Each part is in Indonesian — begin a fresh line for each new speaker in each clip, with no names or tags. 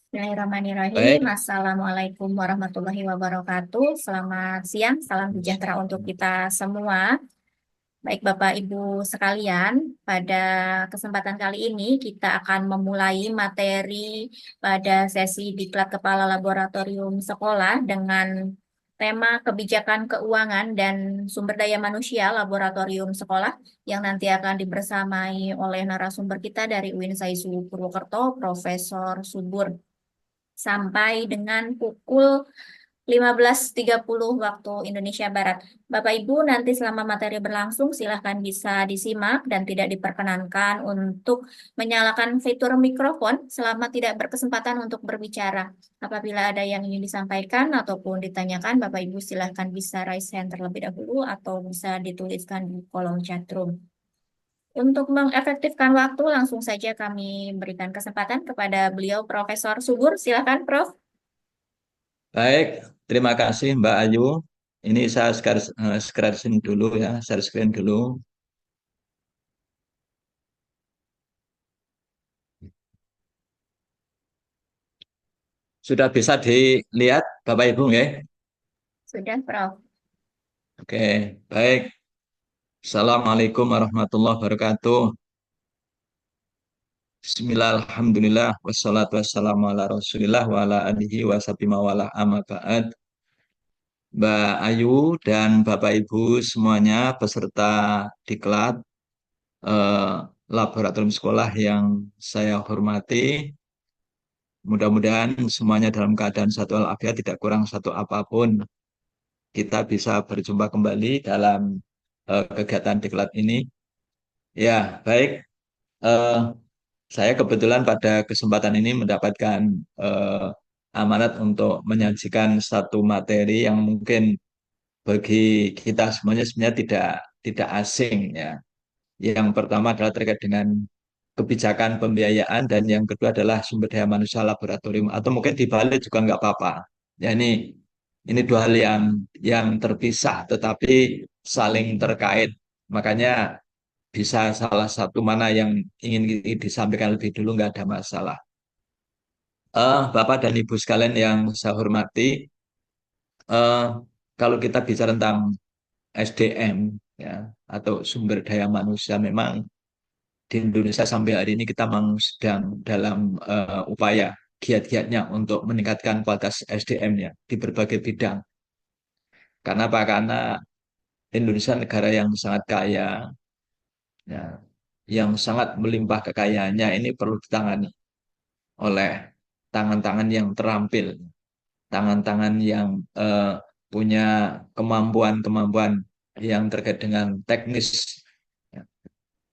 Bismillahirrahmanirrahim.
Baik,
Assalamualaikum warahmatullahi wabarakatuh. Selamat siang, salam sejahtera untuk kita semua. Baik Bapak Ibu sekalian, pada kesempatan kali ini kita akan memulai materi pada sesi Diklat Kepala Laboratorium Sekolah dengan tema kebijakan keuangan dan sumber daya manusia Laboratorium Sekolah yang nanti akan dibersamai oleh narasumber kita dari UIN Saizu Purwokerto, Profesor Subur sampai dengan pukul 15.30 waktu Indonesia Barat. Bapak Ibu, nanti selama materi berlangsung silahkan bisa disimak dan tidak diperkenankan untuk menyalakan fitur mikrofon selama tidak berkesempatan untuk berbicara. Apabila ada yang ingin disampaikan ataupun ditanyakan, Bapak Ibu silahkan bisa raise hand terlebih dahulu atau bisa dituliskan di kolom chat room. Untuk mengefektifkan waktu, langsung saja kami berikan kesempatan kepada beliau, Profesor Subur. Silakan, Prof.
baik. Terima kasih Mbak Ayu. Ini saya screen dulu ya, share screen dulu. Sudah bisa dilihat Bapak Ibu ya?
Sudah, Prof.
Oke, baik. Assalamualaikum warahmatullahi wabarakatuh. Bismillah, alhamdulillah, wassalatu wassalamu ala rasulillah wa ala alihi wa sahbihi wa ala amma ba'd. Mbak Ayu dan Bapak Ibu semuanya peserta diklat eh, laboratorium sekolah yang saya hormati. Mudah-mudahan semuanya dalam keadaan satu walafiat, tidak kurang satu apapun. Kita bisa berjumpa kembali dalam kegiatan diklat ini. Ya, baik. Eh, saya kebetulan pada kesempatan ini mendapatkan eh, amanat untuk menyajikan satu materi yang mungkin bagi kita semuanya sebenarnya tidak asing ya. Yang pertama adalah terkait dengan kebijakan pembiayaan dan yang kedua adalah sumber daya manusia laboratorium atau mungkin dibalik juga nggak apa-apa. Ya ini dua hal yang terpisah tetapi saling terkait. Makanya bisa salah satu mana yang ingin disampaikan lebih dulu nggak ada masalah. Bapak dan Ibu sekalian yang saya hormati, eh, kalau kita bicara tentang SDM ya atau sumber daya manusia memang di Indonesia sampai hari ini kita memang sedang dalam upaya giat-giatnya untuk meningkatkan kualitas SDM-nya di berbagai bidang. Karena apa? Karena Indonesia negara yang sangat kaya, ya, yang sangat melimpah kekayaannya ini perlu ditangani oleh tangan-tangan yang terampil, tangan-tangan yang punya kemampuan-kemampuan yang terkait dengan teknis.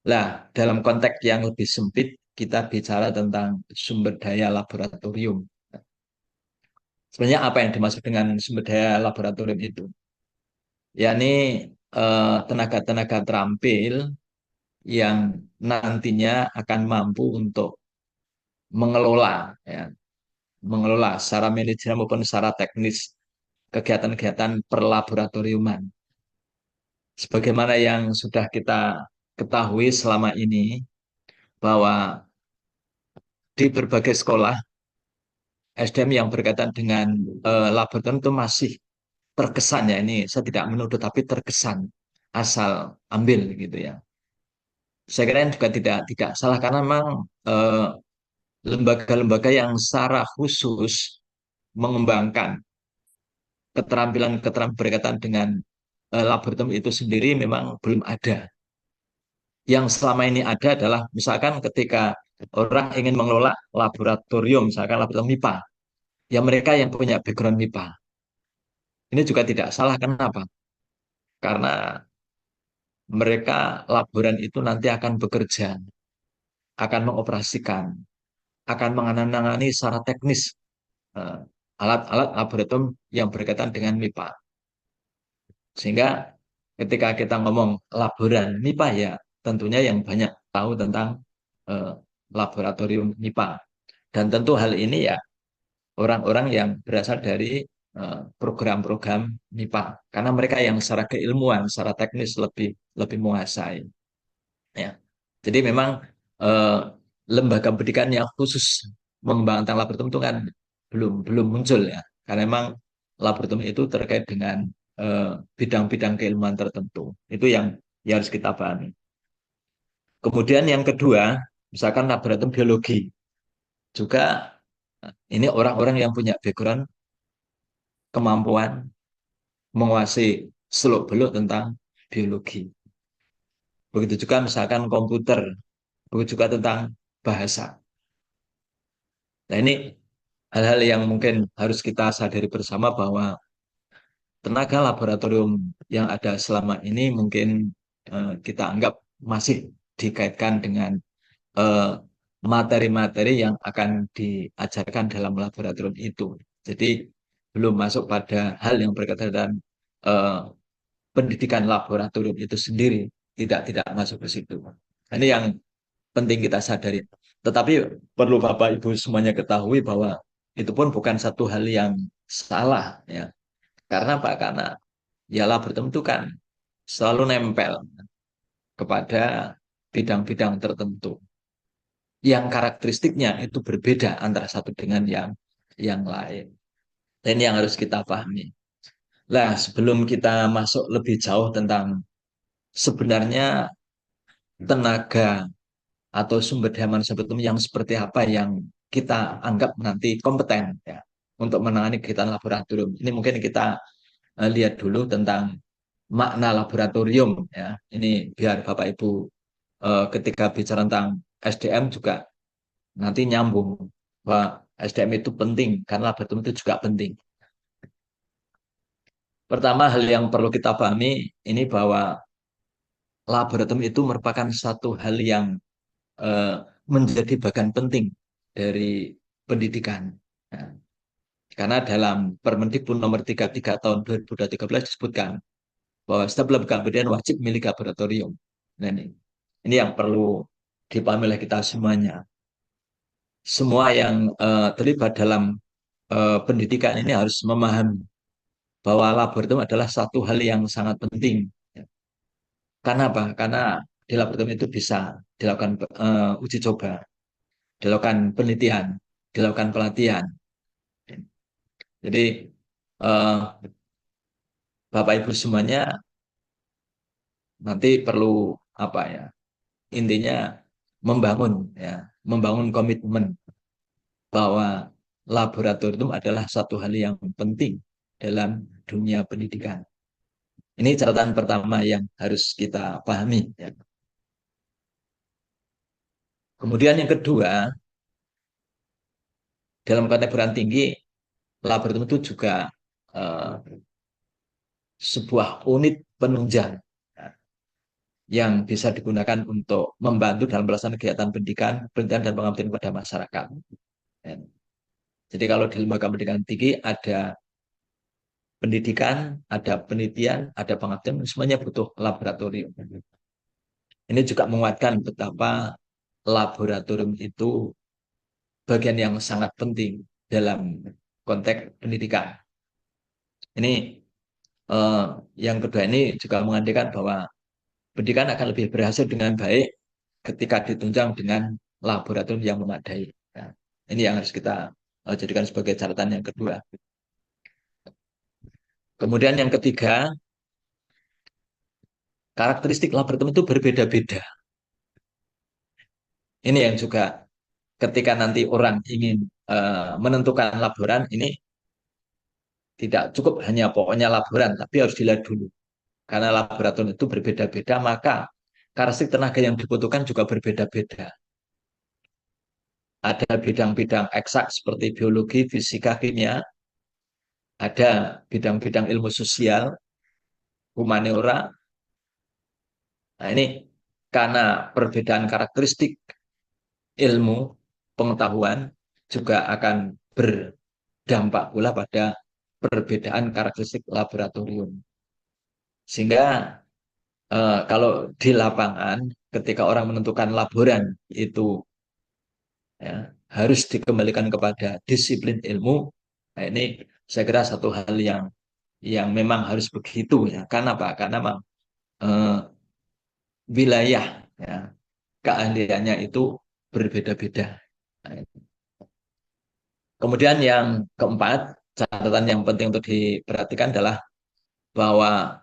Lah, dalam konteks yang lebih sempit, kita bicara tentang sumber daya laboratorium. Sebenarnya apa yang dimaksud dengan sumber daya laboratorium itu? Yakni tenaga-tenaga terampil yang nantinya akan mampu untuk mengelola, ya, mengelola secara manajemen maupun secara teknis kegiatan-kegiatan perlaboratoriuman. Sebagaimana yang sudah kita ketahui selama ini, bahwa di berbagai sekolah SDM yang berkaitan dengan laboratorium itu masih terkesan ya, ini saya tidak menuduh tapi terkesan asal ambil gitu ya. Saya kira juga tidak salah karena memang eh, lembaga-lembaga yang secara khusus mengembangkan keterampilan-keterampilan berkaitan dengan laboratorium itu sendiri memang belum ada. Yang selama ini ada adalah misalkan ketika orang ingin mengelola laboratorium, misalkan laboratorium MIPA, ya mereka yang punya background MIPA. Ini juga tidak salah. Kenapa? Karena mereka laboran itu nanti akan bekerja, akan mengoperasikan, akan mengenangi secara teknis eh, alat-alat laboratorium yang berkaitan dengan MIPA. Sehingga ketika kita ngomong laboran MIPA ya tentunya yang banyak tahu tentang eh, laboratorium MIPA. Dan tentu hal ini ya orang-orang yang berasal dari program-program MIPA. Karena mereka yang secara keilmuan, secara teknis lebih lebih menguasai. Ya. Jadi memang eh, lembaga pendidikan yang khusus mengembangkan tentang laboratorium itu kan belum belum muncul ya. Karena memang laboratorium itu terkait dengan eh, bidang-bidang keilmuan tertentu. Itu yang harus kita pahami. Kemudian yang kedua, misalkan laboratorium biologi. Juga ini orang-orang yang punya background kemampuan menguasai seluk-beluk tentang biologi. Begitu juga misalkan komputer, begitu juga tentang bahasa. Nah ini hal-hal yang mungkin harus kita sadari bersama bahwa tenaga laboratorium yang ada selama ini mungkin kita anggap masih dikaitkan dengan eh, materi-materi yang akan diajarkan dalam laboratorium itu. Jadi belum masuk pada hal yang berkaitan dengan eh, pendidikan laboratorium itu sendiri, tidak masuk ke situ. Ini yang penting kita sadari. Tetapi perlu Bapak Ibu semuanya ketahui bahwa itu pun bukan satu hal yang salah ya. Karena apa? Karena ya laboratorium itu kan selalu nempel kepada bidang-bidang tertentu yang karakteristiknya itu berbeda antara satu dengan yang lain. Dan yang harus kita pahami. Nah, sebelum kita masuk lebih jauh tentang sebenarnya tenaga atau sumber daya manusia betul yang seperti apa yang kita anggap nanti kompeten ya untuk menangani kegiatan laboratorium. Ini mungkin kita lihat dulu tentang makna laboratorium ya. Ini biar Bapak Ibu ketika bicara tentang SDM juga nanti nyambung bahwa SDM itu penting karena laboratorium itu juga penting. Pertama hal yang perlu kita pahami ini bahwa laboratorium itu merupakan satu hal yang eh, menjadi bagian penting dari pendidikan. Nah, karena dalam Permendikbud nomor 33 tahun 2013 disebutkan bahwa setiap lembaga pendidikan wajib memiliki laboratorium. Nah, ini yang perlu dipahami oleh kita semuanya. Semua yang terlibat dalam pendidikan ini harus memahami bahwa laboratorium adalah satu hal yang sangat penting. Karena apa? Karena di laboratorium itu bisa dilakukan uji coba, dilakukan penelitian, dilakukan pelatihan. Jadi eh, Bapak Ibu semuanya nanti perlu apa ya? Intinya membangun ya, membangun komitmen bahwa laboratorium adalah satu hal yang penting dalam dunia pendidikan. Ini catatan pertama yang harus kita pahami. Ya. Kemudian yang kedua, dalam konteks perguruan tinggi, laboratorium itu juga eh, sebuah unit penunjang ya, yang bisa digunakan untuk membantu dalam pelaksanaan kegiatan pendidikan, penelitian dan pengabdian kepada masyarakat. Ya. Jadi kalau di lembaga pendidikan tinggi ada pendidikan, ada penelitian, ada pengabdian, semuanya butuh laboratorium. Ini juga menguatkan betapa laboratorium itu bagian yang sangat penting dalam konteks pendidikan. Ini eh, yang kedua ini juga mengandaikan bahwa pendidikan akan lebih berhasil dengan baik ketika ditunjang dengan laboratorium yang memadai. Nah, ini yang harus kita jadikan sebagai catatan yang kedua. Kemudian yang ketiga, karakteristik laboratorium itu berbeda-beda. Ini yang juga ketika nanti orang ingin menentukan laboran, ini tidak cukup hanya pokoknya laboran, tapi harus dilihat dulu. Karena laboratorium itu berbeda-beda, maka karakteristik tenaga yang dibutuhkan juga berbeda-beda. Ada bidang-bidang eksak seperti biologi, fisika, kimia, ada bidang-bidang ilmu sosial, humaniora. Nah ini karena perbedaan karakteristik ilmu, pengetahuan juga akan berdampak pula pada perbedaan karakteristik laboratorium. Sehingga kalau di lapangan ketika orang menentukan laboran itu ya, harus dikembalikan kepada disiplin ilmu. Nah, ini saya kira satu hal yang memang harus begitu ya. Karena apa? Karena memang eh, wilayah ya, keahliannya itu berbeda-beda. Nah, Kemudian yang keempat, catatan yang penting untuk diperhatikan adalah bahwa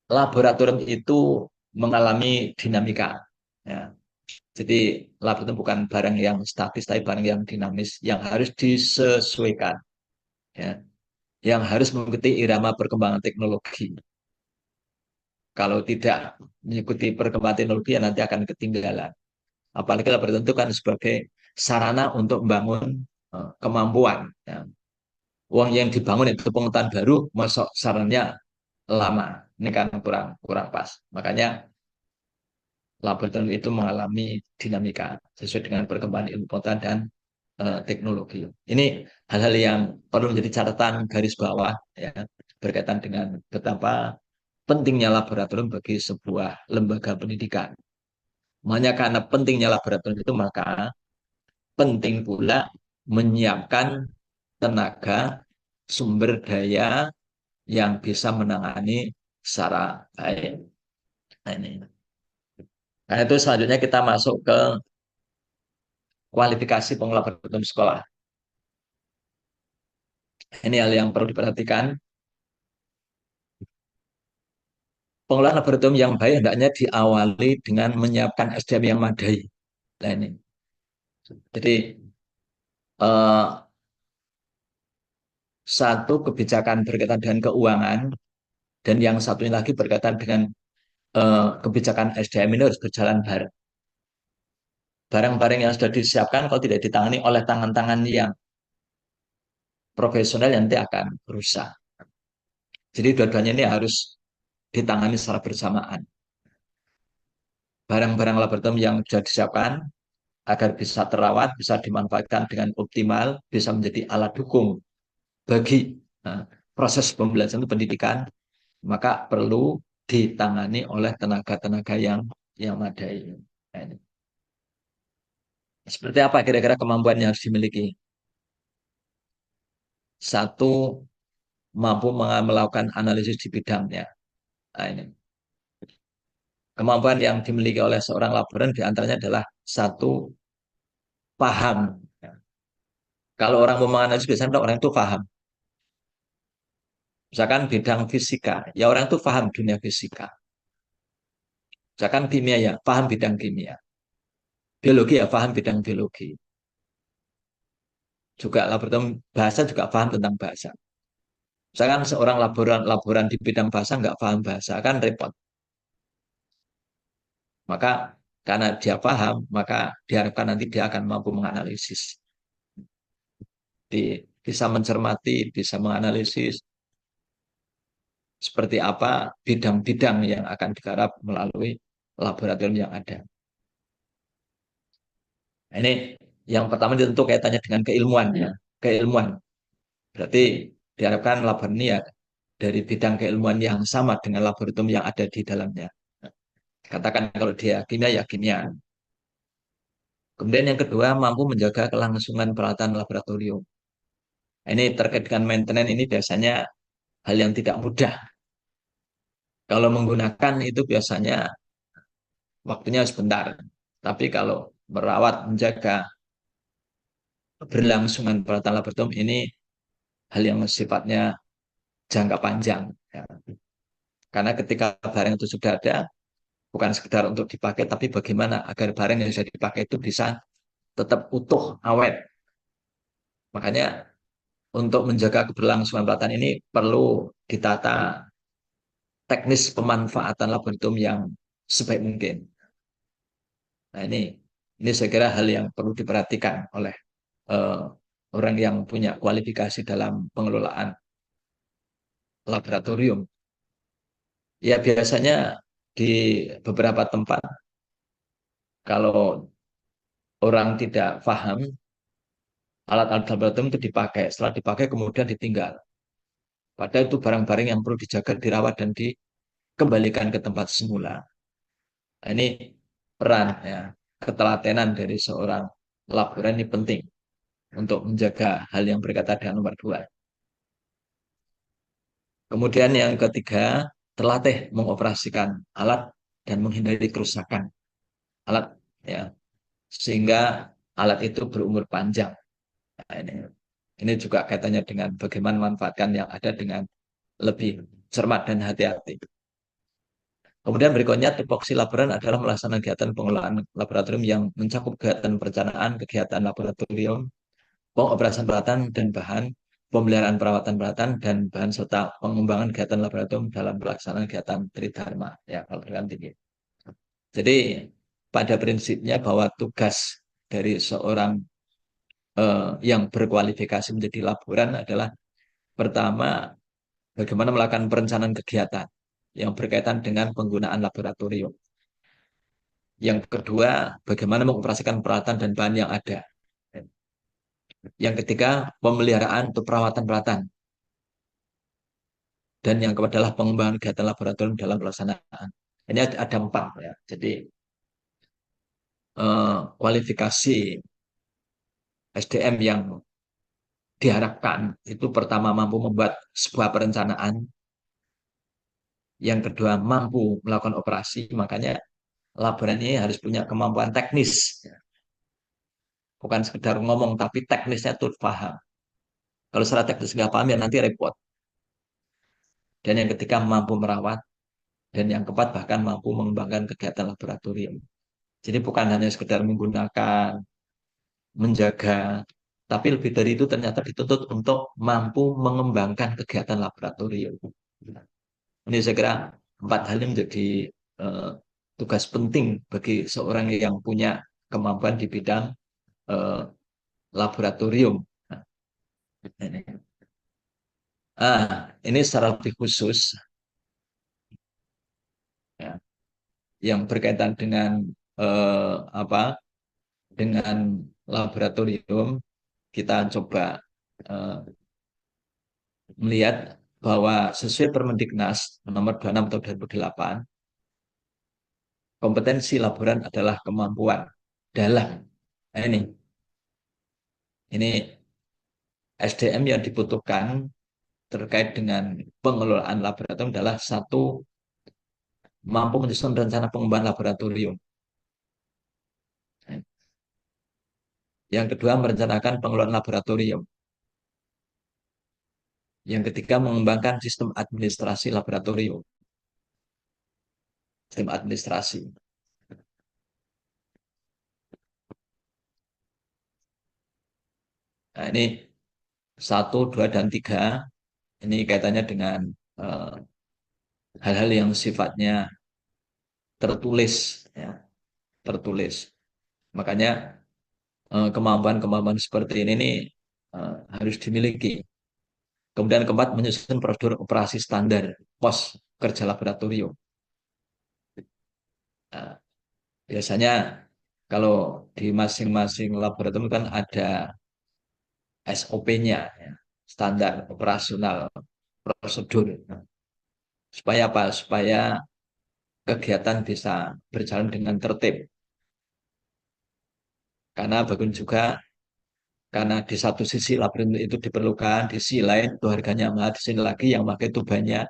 laboratorium itu mengalami dinamika. Ya. Jadi laboratorium bukan barang yang statis, tapi barang yang dinamis, yang harus disesuaikan, ya, yang harus mengikuti irama perkembangan teknologi. Kalau tidak mengikuti perkembangan teknologi, ya nanti akan ketinggalan. Apalagi laboratorium itu kan sebagai sarana untuk membangun kemampuan. Ya. Uang yang dibangun itu pengetahuan baru, masuk sarannya lama. Ini kan kurang kurang pas. Makanya laboratorium itu mengalami dinamika sesuai dengan perkembangan ilmu pengetahuan dan teknologi. Ini hal-hal yang perlu menjadi catatan garis bawah ya berkaitan dengan betapa pentingnya laboratorium bagi sebuah lembaga pendidikan. Makanya karena pentingnya laboratorium itu maka penting pula menyiapkan tenaga sumber daya yang bisa menangani secara baik. Nah, ini. Nah, itu selanjutnya kita masuk ke kualifikasi pengelola laboratorium sekolah. Ini hal yang perlu diperhatikan. Pengelolaan laboratorium yang baik hendaknya diawali dengan menyiapkan SDM yang memadai. Nah, ini. Jadi eh, satu kebijakan berkaitan dengan keuangan dan yang satunya lagi berkaitan dengan kebijakan SDM ini harus berjalan bareng. Barang-barang yang sudah disiapkan kalau tidak ditangani oleh tangan-tangan yang profesional nanti akan rusak. Jadi dua-duanya ini harus ditangani secara bersamaan. Barang-barang laboratorium yang sudah disiapkan agar bisa terawat, bisa dimanfaatkan dengan optimal, bisa menjadi alat dukung bagi proses pembelajaran pendidikan, maka perlu ditangani oleh tenaga-tenaga yang memadai. Nah, seperti apa kira-kira kemampuan yang harus dimiliki? Satu, mampu melakukan analisis di bidangnya. Nah, ini. Kemampuan yang dimiliki oleh seorang laboran diantaranya adalah satu, paham. Kalau orang mau menganalisis biasanya orang itu paham. Misalkan bidang fisika, ya orang itu paham dunia fisika. Misalkan kimia ya, paham bidang kimia. Biologi ya, paham bidang biologi. Juga laboratorium bahasa juga paham tentang bahasa. Misalkan seorang laboran di bidang bahasa nggak paham bahasa, kan repot. Maka karena dia paham, maka diharapkan nanti dia akan mampu menganalisis. Bisa mencermati, bisa menganalisis seperti apa bidang-bidang yang akan digarap melalui laboratorium yang ada. Nah, ini yang pertama tentu kaitannya dengan keilmuan ya. Keilmuan. Berarti diharapkan laboratorium ini ya dari bidang keilmuan yang sama dengan laboratorium yang ada di dalamnya. Katakan kalau dia kimia ya kimia. Kemudian yang kedua mampu menjaga kelangsungan peralatan laboratorium. Ini terkait dengan maintenance ini biasanya hal yang tidak mudah. Kalau menggunakan itu biasanya waktunya sebentar. Tapi kalau merawat, menjaga berlangsungan peralatan laboratorium ini hal yang sifatnya jangka panjang. Ya. Karena ketika barang itu sudah ada, bukan sekedar untuk dipakai, tapi bagaimana agar barang yang sudah dipakai itu bisa tetap utuh, awet. Makanya untuk menjaga keberlangsungan peralatan ini perlu ditata teknis pemanfaatan laboratorium yang sebaik mungkin. Nah ini saya kira hal yang perlu diperhatikan oleh uh, orang yang punya kualifikasi dalam pengelolaan laboratorium. Ya biasanya di beberapa tempat kalau orang tidak paham alat-alat laboratorium itu dipakai, setelah dipakai kemudian ditinggal. Padahal itu barang-barang yang perlu dijaga, dirawat dan dikembalikan ke tempat semula. Nah, ini peran ya ketelatenan dari seorang laboran ini penting untuk menjaga hal yang berkaitan dengan nomor dua. Kemudian yang ketiga, terlatih mengoperasikan alat dan menghindari kerusakan alat ya sehingga alat itu berumur panjang. Nah, ini juga kaitannya dengan bagaimana memanfaatkan yang ada dengan lebih cermat dan hati-hati. Kemudian berikutnya tupoksi laboran adalah melaksanakan kegiatan pengelolaan laboratorium yang mencakup kegiatan perencanaan, kegiatan laboratorium, pengoperasian peralatan dan bahan, pemeliharaan perawatan peralatan dan bahan serta pengembangan kegiatan laboratorium dalam pelaksanaan kegiatan tridharma ya kalau perguruan tinggi. Jadi pada prinsipnya bahwa tugas dari seorang yang berkualifikasi menjadi laboran adalah pertama bagaimana melakukan perencanaan kegiatan yang berkaitan dengan penggunaan laboratorium. Yang kedua, bagaimana mengoperasikan peralatan dan bahan yang ada. Yang ketiga, pemeliharaan atau perawatan peralatan. Dan yang kedua adalah pengembangan kegiatan laboratorium dalam pelaksanaan. Ini ada empat ya. Jadi kualifikasi SDM yang diharapkan itu pertama mampu membuat sebuah perencanaan, yang kedua mampu melakukan operasi, makanya laboran ini harus punya kemampuan teknis, bukan sekedar ngomong tapi teknisnya tuh paham. Kalau secara teknis nggak paham ya nanti repot. Dan yang ketiga mampu merawat, dan yang keempat bahkan mampu mengembangkan kegiatan laboratorium. Jadi bukan hanya sekedar menggunakan, menjaga, tapi lebih dari itu ternyata dituntut untuk mampu mengembangkan kegiatan laboratorium. Ini saya kira empat hal yang menjadi eh, tugas penting bagi seorang yang punya kemampuan di bidang eh, laboratorium. Nah, ini. Ini secara lebih khusus ya, yang berkaitan dengan apa? Dengan laboratorium kita coba eh, melihat bahwa sesuai Permendiknas nomor 26 tahun 2008, kompetensi laboran adalah kemampuan dalam nah ini SDM yang dibutuhkan terkait dengan pengelolaan laboratorium adalah satu, mampu menyusun rencana pengembangan laboratorium. Yang kedua, merencanakan pengelolaan laboratorium. Yang ketiga, mengembangkan sistem administrasi laboratorium. Sistem administrasi. Nah, ini satu, dua, dan tiga. Ini kaitannya dengan hal-hal yang sifatnya tertulis, ya, tertulis. Makanya kemampuan-kemampuan seperti ini nih, harus dimiliki. Kemudian keempat, menyusun prosedur operasi standar pos kerja laboratorium. Nah, biasanya kalau di masing-masing laboratorium kan ada SOP-nya, ya, standar operasional prosedur. Supaya apa? Supaya kegiatan bisa berjalan dengan tertib. Karena bagian juga karena di satu sisi laboratorium itu diperlukan, di sisi lain itu harganya mahal, di sini lagi yang pakai itu banyak.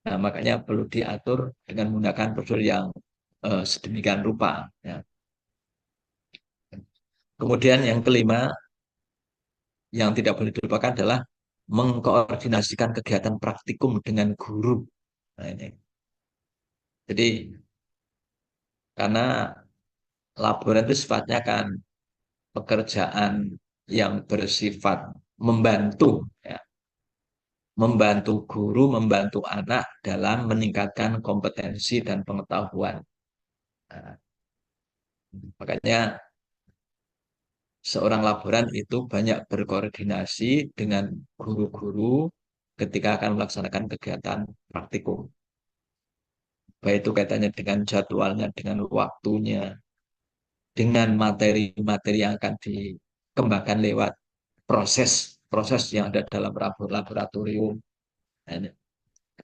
Nah, makanya perlu diatur dengan menggunakan prosedur yang sedemikian rupa. Ya. Kemudian yang kelima, yang tidak boleh dilupakan adalah mengkoordinasikan kegiatan praktikum dengan guru. Nah, ini. Jadi karena laboratorium itu sifatnya kan pekerjaan yang bersifat membantu, ya, membantu guru, membantu anak dalam meningkatkan kompetensi dan pengetahuan. Nah, makanya seorang laboran itu banyak berkoordinasi dengan guru-guru ketika akan melaksanakan kegiatan praktikum. Baik itu kaitannya dengan jadwalnya, dengan waktunya, dengan materi-materi yang akan dikembangkan lewat proses-proses yang ada dalam laboratorium. Nah,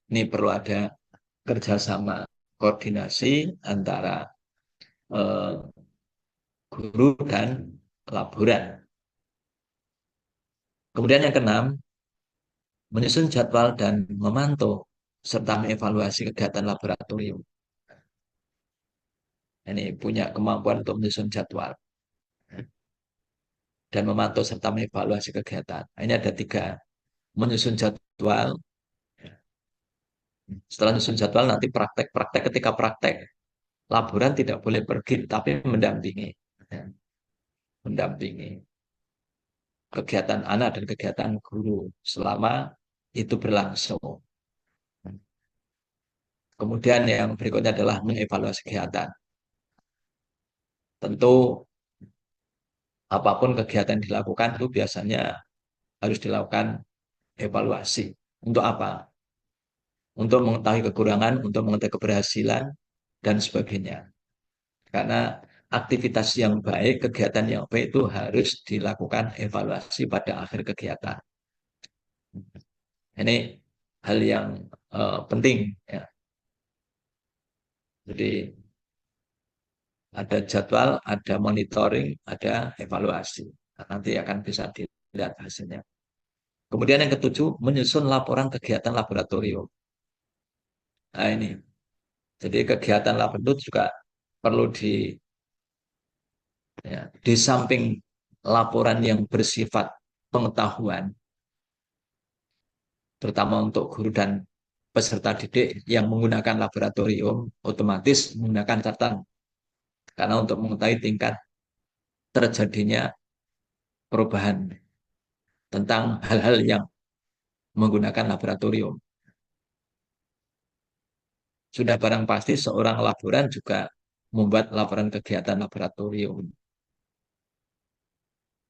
ini perlu ada kerjasama koordinasi antara eh, guru dan laboran. Kemudian yang keenam, menyusun jadwal dan memantau serta mengevaluasi kegiatan laboratorium. Ini punya kemampuan untuk menyusun jadwal dan memantau serta mengevaluasi kegiatan. Nah, ini ada 3, menyusun jadwal. Setelah menyusun jadwal nanti praktek. Ketika praktek, laboran tidak boleh pergi, tapi mendampingi. Ya, mendampingi kegiatan anak dan kegiatan guru selama itu berlangsung. Kemudian yang berikutnya adalah mengevaluasi kegiatan. Tentu apapun kegiatan dilakukan itu biasanya harus dilakukan evaluasi. Untuk apa? Untuk mengetahui kekurangan, untuk mengetahui keberhasilan, dan sebagainya. Karena aktivitas yang baik, kegiatan yang baik itu harus dilakukan evaluasi pada akhir kegiatan. Ini hal yang penting. Ya. Jadi ada jadwal, ada monitoring, ada evaluasi. Nah, nanti akan bisa dilihat hasilnya. Kemudian yang ketujuh, menyusun laporan kegiatan laboratorium. Nah ini, jadi kegiatan lab itu juga perlu di samping laporan yang bersifat pengetahuan, terutama untuk guru dan peserta didik yang menggunakan laboratorium, otomatis menggunakan catatan. Karena untuk mengetahui tingkat terjadinya perubahan tentang hal-hal yang menggunakan laboratorium. Sudah barang pasti seorang laboran juga membuat laporan kegiatan laboratorium.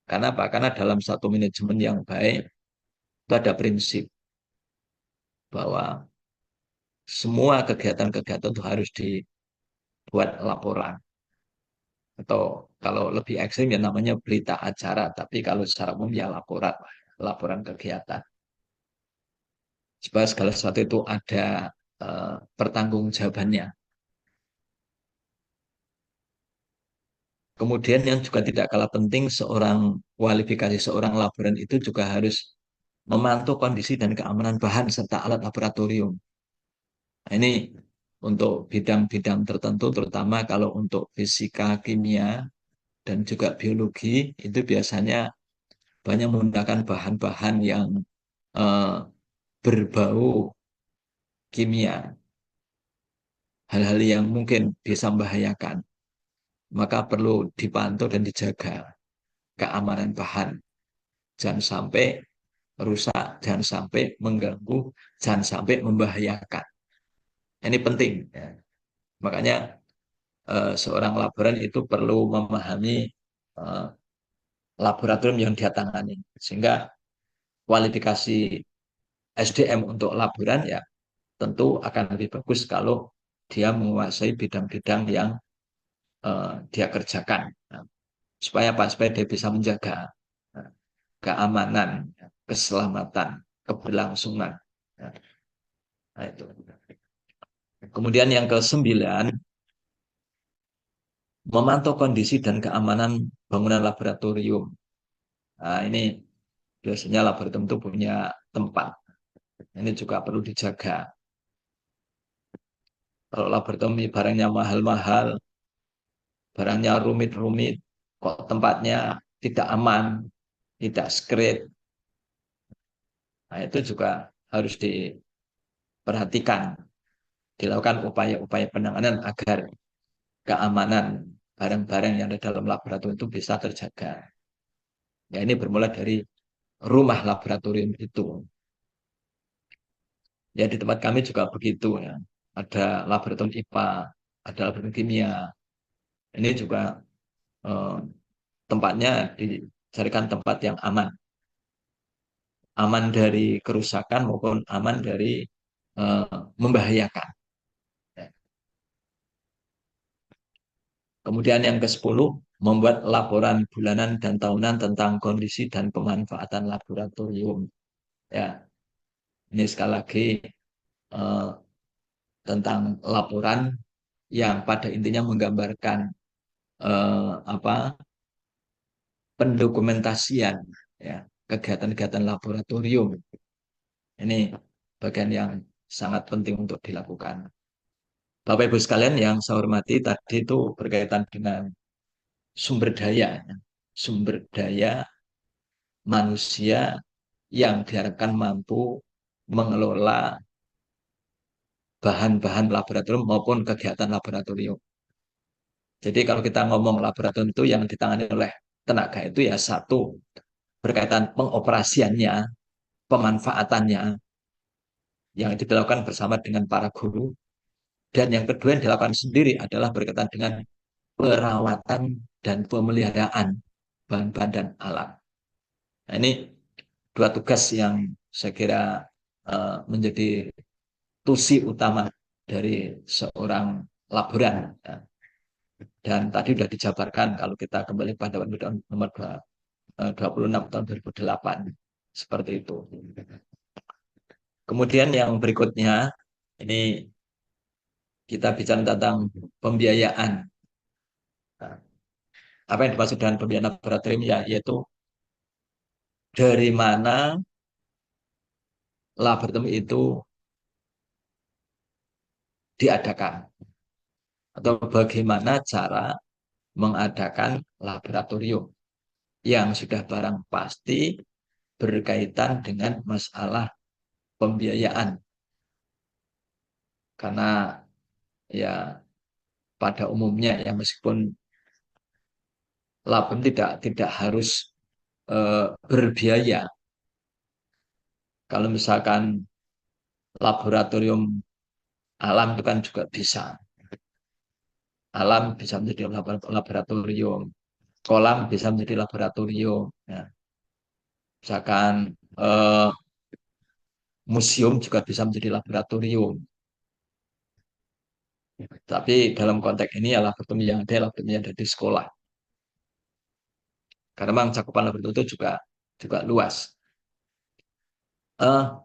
Karena apa? Karena dalam satu manajemen yang baik, itu ada prinsip bahwa semua kegiatan-kegiatan itu harus dibuat laporan. Atau kalau lebih ekstrim ya namanya berita acara, tapi kalau secara umum ya laporan, laporan kegiatan. Supaya segala sesuatu itu ada pertanggungjawabannya. Kemudian yang juga tidak kalah penting, kualifikasi seorang laboran itu juga harus memantau kondisi dan keamanan bahan serta alat laboratorium. Nah, ini untuk bidang-bidang tertentu, terutama kalau untuk fisika, kimia, dan juga biologi, itu biasanya banyak menggunakan bahan-bahan yang eh, berbau kimia, hal-hal yang mungkin bisa membahayakan. Maka perlu dipantau dan dijaga keamanan bahan. Jangan sampai rusak, jangan sampai mengganggu, jangan sampai membahayakan. Ini penting. Ya. Makanya seorang laboran itu perlu memahami eh, laboratorium yang dia tangani. Sehingga kualifikasi SDM untuk laboran ya tentu akan lebih bagus kalau dia menguasai bidang-bidang yang dia kerjakan. Nah, supaya apa? Supaya dia bisa menjaga nah, keamanan, keselamatan, keberlangsungan. Nah, itu. Kemudian yang ke-9, memantau kondisi dan keamanan bangunan laboratorium. Nah, ini biasanya laboratorium itu punya tempat. Ini juga perlu dijaga. Kalau laboratorium barangnya mahal-mahal, barangnya rumit-rumit, kok tempatnya tidak aman, tidak secret. Nah, itu juga harus diperhatikan, dilakukan upaya-upaya penanganan agar keamanan barang-barang yang ada dalam laboratorium itu bisa terjaga. Ya, ini bermula dari rumah laboratorium itu. Ya, di tempat kami juga begitu ya. Ada laboratorium IPA, ada laboratorium kimia. Ini juga eh, tempatnya dicarikan tempat yang aman. Aman dari kerusakan maupun aman dari eh, membahayakan. Ya. Kemudian yang ke-10, membuat laporan bulanan dan tahunan tentang kondisi dan pemanfaatan laboratorium. Ya, ini sekali lagi eh, tentang laporan yang pada intinya menggambarkan apa pendokumentasian ya kegiatan-kegiatan laboratorium. Ini bagian yang sangat penting untuk dilakukan. Bapak Ibu sekalian yang saya hormati, tadi itu berkaitan dengan sumber daya. Sumber daya manusia yang diharapkan mampu mengelola bahan-bahan laboratorium maupun kegiatan laboratorium. Jadi kalau kita ngomong laboratorium itu yang ditangani oleh tenaga itu ya satu, berkaitan pengoperasiannya, pemanfaatannya yang dilakukan bersama dengan para guru. Dan yang kedua yang dilakukan sendiri adalah berkaitan dengan perawatan dan pemeliharaan bahan-bahan dan alat. Nah, ini dua tugas yang saya kira menjadi tusi utama dari seorang laboran. Ya. Dan tadi sudah dijabarkan kalau kita kembali pada undang nomor 26 tahun 2008. Seperti itu. Kemudian yang berikutnya, ini kita bicara tentang pembiayaan. Nah, apa yang dimaksud dengan pembiayaan laboratorium ya, yaitu dari mana laboratorium itu diadakan atau bagaimana cara mengadakan laboratorium yang sudah barang pasti berkaitan dengan masalah pembiayaan. Karena ya pada umumnya ya meskipun lab tidak harus berbiaya. Kalau misalkan laboratorium alam itu kan juga bisa. Alam bisa menjadi laboratorium, kolam bisa menjadi laboratorium. Ya. Misalkan museum juga bisa menjadi laboratorium. Tapi dalam konteks ini ya laboratorium yang ada di sekolah. Karena memang cakupan laboratorium itu juga luas. Uh,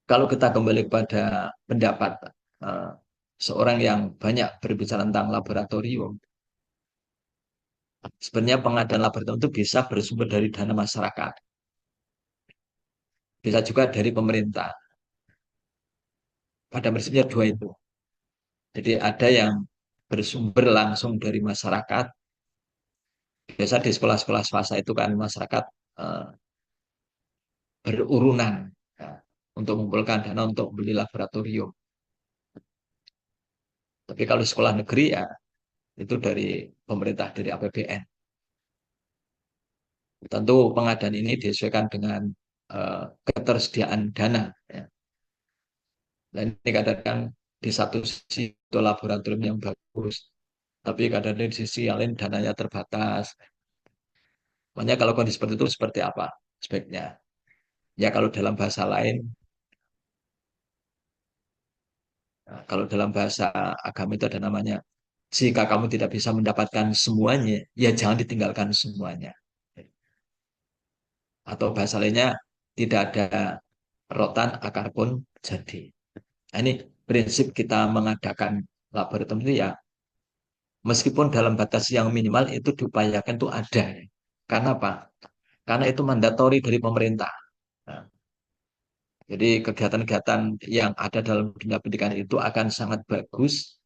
Kalau kita kembali kepada pendapat uh, seorang yang banyak berbicara tentang laboratorium, sebenarnya pengadaan laboratorium itu bisa bersumber dari dana masyarakat, bisa juga dari pemerintah. Pada prinsipnya dua itu. Jadi ada yang bersumber langsung dari masyarakat. Biasa di sekolah-sekolah swasta itu kan masyarakat uh, berurunan ya, untuk mengumpulkan dana untuk beli laboratorium. Tapi kalau sekolah negeri ya itu dari pemerintah, dari APBN. Tentu pengadaan ini disesuaikan dengan ketersediaan dana. Ya. Dan ini kadang-kadang di satu sisi itu laboratorium yang bagus, tapi kadang di sisi yang lain dananya terbatas. Makanya kalau kondisi seperti itu seperti apa sebaiknya? Ya kalau dalam bahasa lain, kalau dalam bahasa agama itu ada namanya, jika kamu tidak bisa mendapatkan semuanya, ya jangan ditinggalkan semuanya. Atau bahasa lainnya, tidak ada rotan akar pun jadi. Nah, ini prinsip kita mengadakan laboratorium itu ya, meskipun dalam batas yang minimal itu diupayakan itu ada. Karena apa? Karena itu mandatori dari pemerintah. Nah, jadi kegiatan-kegiatan yang ada dalam dunia pendidikan itu akan sangat bagus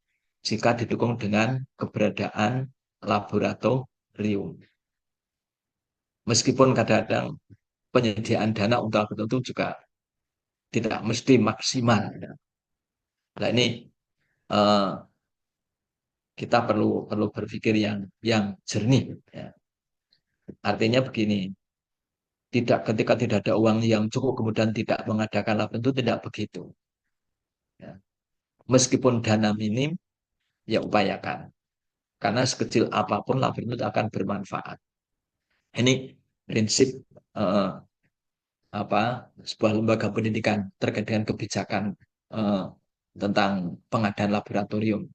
jika didukung dengan keberadaan laboratorium. Meskipun kadang-kadang penyediaan dana untuk laboratorium itu juga tidak mesti maksimal. Nah ini eh, kita perlu berpikir yang jernih. Ya. Artinya begini, tidak ketika tidak ada uang yang cukup kemudian tidak mengadakan laporan itu tidak begitu. Ya. Meskipun dana minim, ya upayakan. Karena sekecil apapun laporan itu akan bermanfaat. Ini prinsip eh, apa sebuah lembaga pendidikan terkait dengan kebijakan eh, tentang pengadaan laboratorium.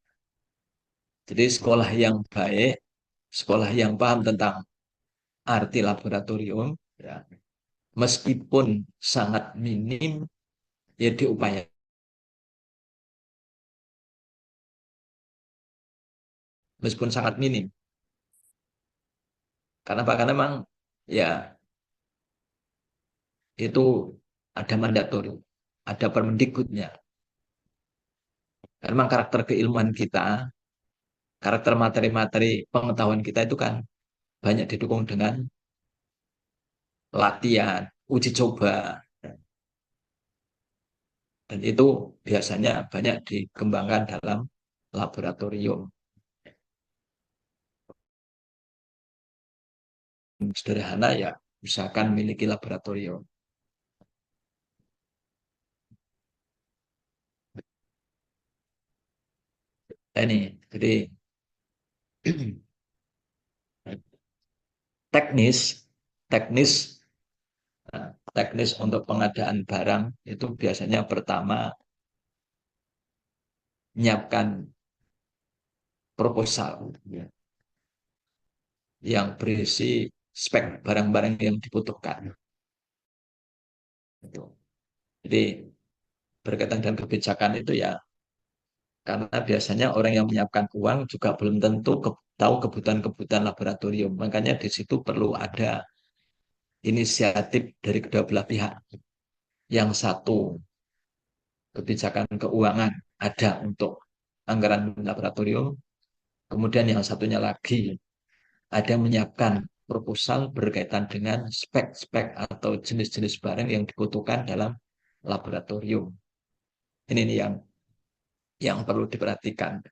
Jadi sekolah yang baik, sekolah yang paham tentang arti laboratorium, ya, meskipun sangat minim, ya diupayakan. Meskipun sangat minim. Karena apa? Karena memang ya itu ada mandatori, ada permendikbudnya. Karena memang karakter keilmuan kita, karakter materi-materi pengetahuan kita itu kan banyak didukung dengan latihan, uji coba, dan itu biasanya banyak dikembangkan dalam laboratorium. Sederhana ya, misalkan miliki laboratorium. Nah, ini, jadi teknis, teknis, teknis untuk pengadaan barang itu biasanya pertama menyiapkan proposal ya, yang berisi spek barang-barang yang dibutuhkan. Jadi berkaitan dengan kebijakan itu ya, karena biasanya orang yang menyiapkan uang juga belum tentu tahu kebutuhan-kebutuhan laboratorium. Makanya di situ perlu ada inisiatif dari kedua belah pihak. Yang satu, kebijakan keuangan ada untuk anggaran laboratorium. Kemudian yang satunya lagi, ada menyiapkan proposal berkaitan dengan spek-spek atau jenis-jenis barang yang dibutuhkan dalam laboratorium. Ini nih yang perlu diperhatikan.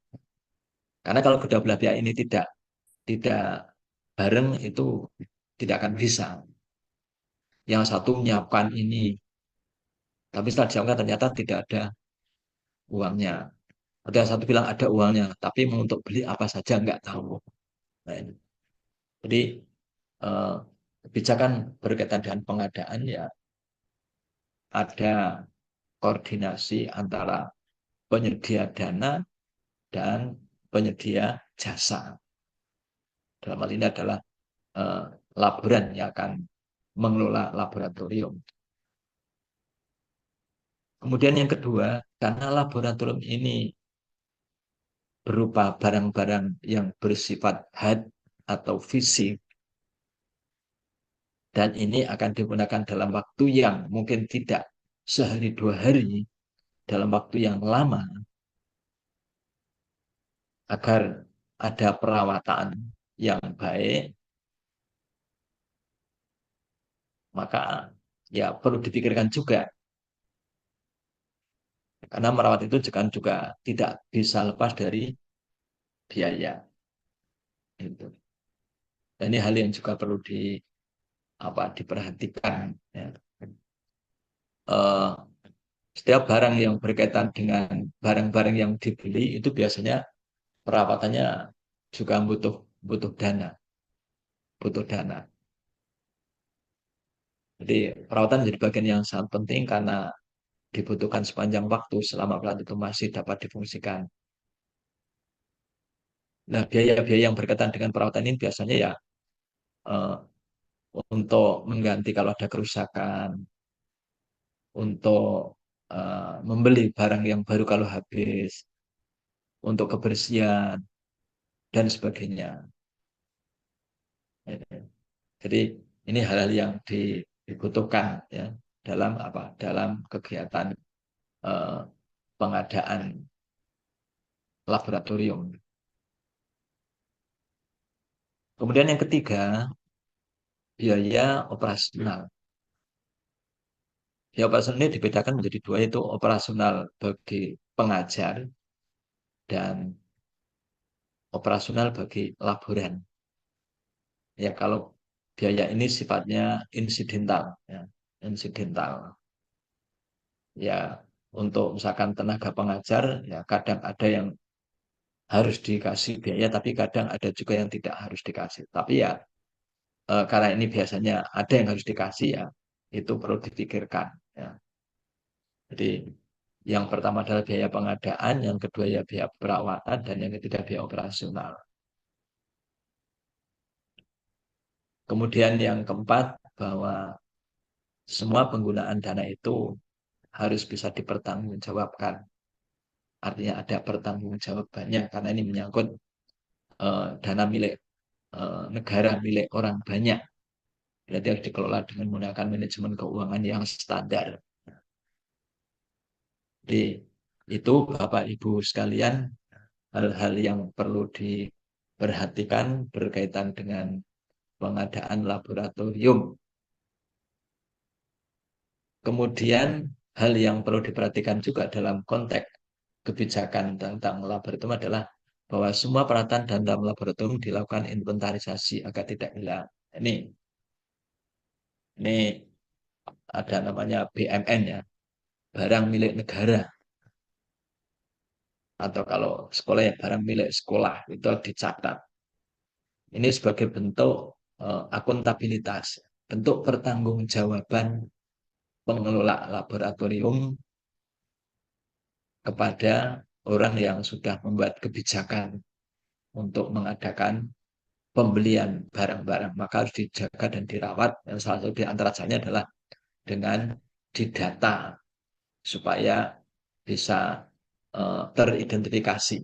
Karena kalau kedua belah pihak ini tidak bareng itu tidak akan bisa. Yang satu menyiapkan ini, tapi setelah disiapkan ternyata tidak ada uangnya. Ada yang satu bilang ada uangnya, tapi mau untuk beli apa saja nggak tahu. Nah, ini. Jadi eh, kebijakan berkaitan dengan pengadaan ya ada koordinasi antara penyedia dana dan penyedia jasa. Dalam hal ini adalah eh, laboran yang akan mengelola laboratorium. Kemudian yang kedua, karena laboratorium ini berupa barang-barang yang bersifat hard atau fisik, dan ini akan digunakan dalam waktu yang mungkin tidak sehari dua hari, dalam waktu yang lama, agar ada perawatan yang baik, maka ya perlu dipikirkan juga. Karena merawat itu juga tidak bisa lepas dari biaya. Itu. Dan ini hal yang juga perlu diperhatikan. Ya. Eh, Setiap barang yang berkaitan dengan barang-barang yang dibeli itu biasanya perawatannya juga butuh butuh dana, butuh dana. Jadi perawatan menjadi bagian yang sangat penting karena dibutuhkan sepanjang waktu selama perawat itu masih dapat difungsikan. Nah, biaya-biaya yang berkaitan dengan perawatan ini biasanya ya eh, untuk mengganti kalau ada kerusakan, untuk membeli barang yang baru kalau habis, untuk kebersihan dan sebagainya. Jadi ini hal-hal yang dibutuhkan ya dalam apa? Dalam kegiatan eh, pengadaan laboratorium. Kemudian yang ketiga, biaya operasional. Biaya operasional ini dibedakan menjadi dua, yaitu operasional bagi pengajar dan operasional bagi laboran. Ya kalau biaya ini sifatnya insidental, ya, insidental. Ya untuk misalkan tenaga pengajar, ya kadang ada yang harus dikasih biaya, tapi kadang ada juga yang tidak harus dikasih. Tapi ya karena ini biasanya ada yang harus dikasih ya, itu perlu dipikirkan. Ya. Jadi yang pertama adalah biaya pengadaan, yang kedua ya biaya perawatan, dan yang ketiga biaya operasional. Kemudian yang keempat, bahwa semua penggunaan dana itu harus bisa dipertanggungjawabkan. Artinya ada pertanggungjawabannya, karena ini menyangkut dana milik negara, milik orang banyak. Berarti harus dikelola dengan menggunakan manajemen keuangan yang standar. Jadi itu Bapak Ibu sekalian hal-hal yang perlu diperhatikan berkaitan dengan pengadaan laboratorium. Kemudian hal yang perlu diperhatikan juga dalam konteks kebijakan tentang laboratorium adalah bahwa semua peralatan dalam laboratorium dilakukan inventarisasi agar tidak hilang. Ini ada namanya BMN ya, barang milik negara, atau kalau sekolah ya barang milik sekolah itu dicatat. Ini sebagai bentuk akuntabilitas, bentuk pertanggungjawaban pengelola laboratorium kepada orang yang sudah membuat kebijakan untuk mengadakan pembelian barang-barang. Maka harus dijaga dan dirawat. Dan salah satu di antara caranya adalah dengan didata supaya bisa teridentifikasi.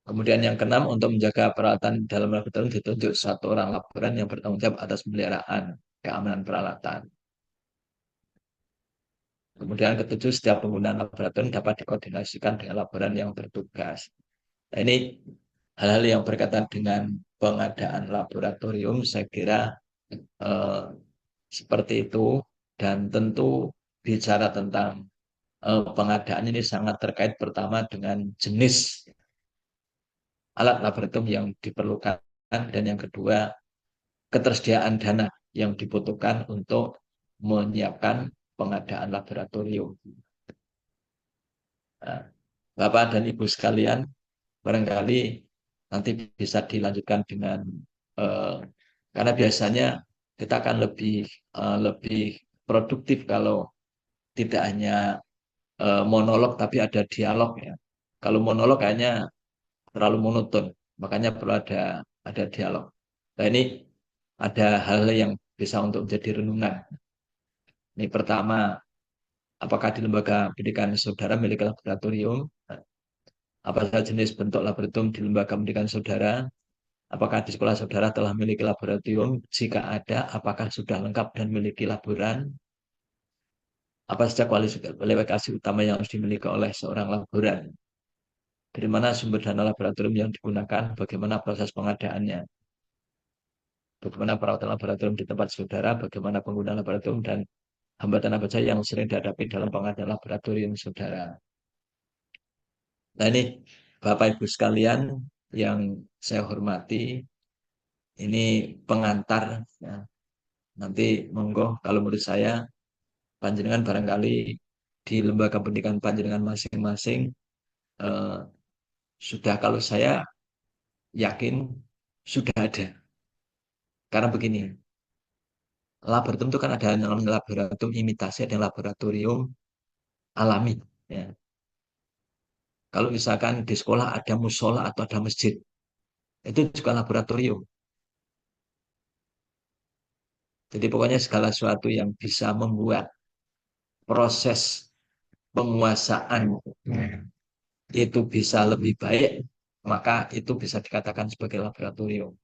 Kemudian yang keenam, untuk menjaga peralatan dalam laboratorium ditunjuk satu orang laboran yang bertanggung jawab atas pemeliharaan keamanan peralatan. Kemudian ketujuh, setiap penggunaan laboratorium dapat dikoordinasikan dengan laboran yang bertugas. Nah, ini hal-hal yang berkaitan dengan pengadaan laboratorium, saya kira eh, seperti itu. Dan tentu bicara tentang pengadaan ini sangat terkait pertama dengan jenis alat laboratorium yang diperlukan, dan yang kedua ketersediaan dana yang dibutuhkan untuk menyiapkan pengadaan laboratorium. Nah, Bapak dan Ibu sekalian, barangkali nanti bisa dilanjutkan dengan eh, karena biasanya kita akan lebih produktif kalau tidak hanya monolog tapi ada dialog ya. Kalau monolog kayaknya terlalu monoton, makanya perlu ada dialog. Nah, ini ada hal yang bisa untuk menjadi renungan. Ini pertama, apakah di lembaga pendidikan saudara milik laboratorium? Apa saja jenis bentuk laboratorium di lembaga pendidikan saudara? Apakah di sekolah saudara telah memiliki laboratorium? Jika ada, apakah sudah lengkap dan memiliki laboran? Apa saja kualifikasi utama yang harus dimiliki oleh seorang laboran? Dari mana sumber dana laboratorium yang digunakan? Bagaimana proses pengadaannya? Bagaimana perawatan laboratorium di tempat saudara? Bagaimana penggunaan laboratorium dan hambatan apa saja yang sering dihadapi dalam pengadaan laboratorium saudara? Nah, ini Bapak Ibu sekalian yang saya hormati, ini pengantar ya. Nanti monggo, kalau menurut saya panjenengan barangkali di lembaga pendidikan panjenengan masing-masing eh, sudah, kalau saya yakin sudah ada. Karena begini, laboratorium itu kan ada yang namanya laboratorium imitasi, ada laboratorium alami. Ya. Kalau misalkan di sekolah ada musola atau ada masjid, itu juga laboratorium. Jadi pokoknya segala sesuatu yang bisa membuat proses penguasaan itu bisa lebih baik, maka itu bisa dikatakan sebagai laboratorium.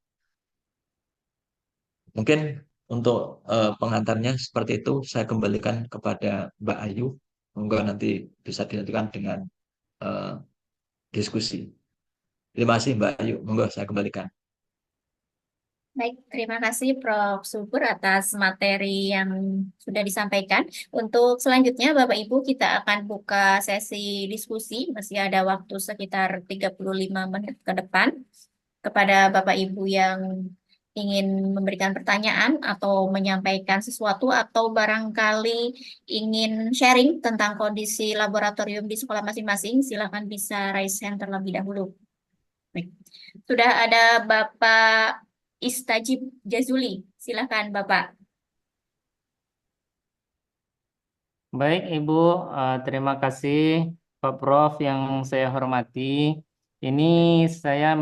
Mungkin untuk pengantarnya seperti itu, saya kembalikan kepada Mbak Ayu. Monggo nanti bisa dilanjutkan dengan eh, diskusi. Terima kasih Mbak Ayu. Monggo saya kembalikan.
Baik, terima kasih Prof. Subur atas materi yang sudah disampaikan. Untuk selanjutnya, Bapak Ibu, kita akan buka sesi diskusi. Masih ada waktu sekitar 35 menit ke depan. Kepada Bapak Ibu yang ingin memberikan pertanyaan atau menyampaikan sesuatu atau barangkali ingin sharing tentang kondisi laboratorium di sekolah masing-masing, silakan bisa raise hand terlebih dahulu. Baik. Sudah ada Bapak Istajib Jazuli. Silakan Bapak.
Baik, Ibu, terima kasih Pak Prof yang saya hormati. Ini saya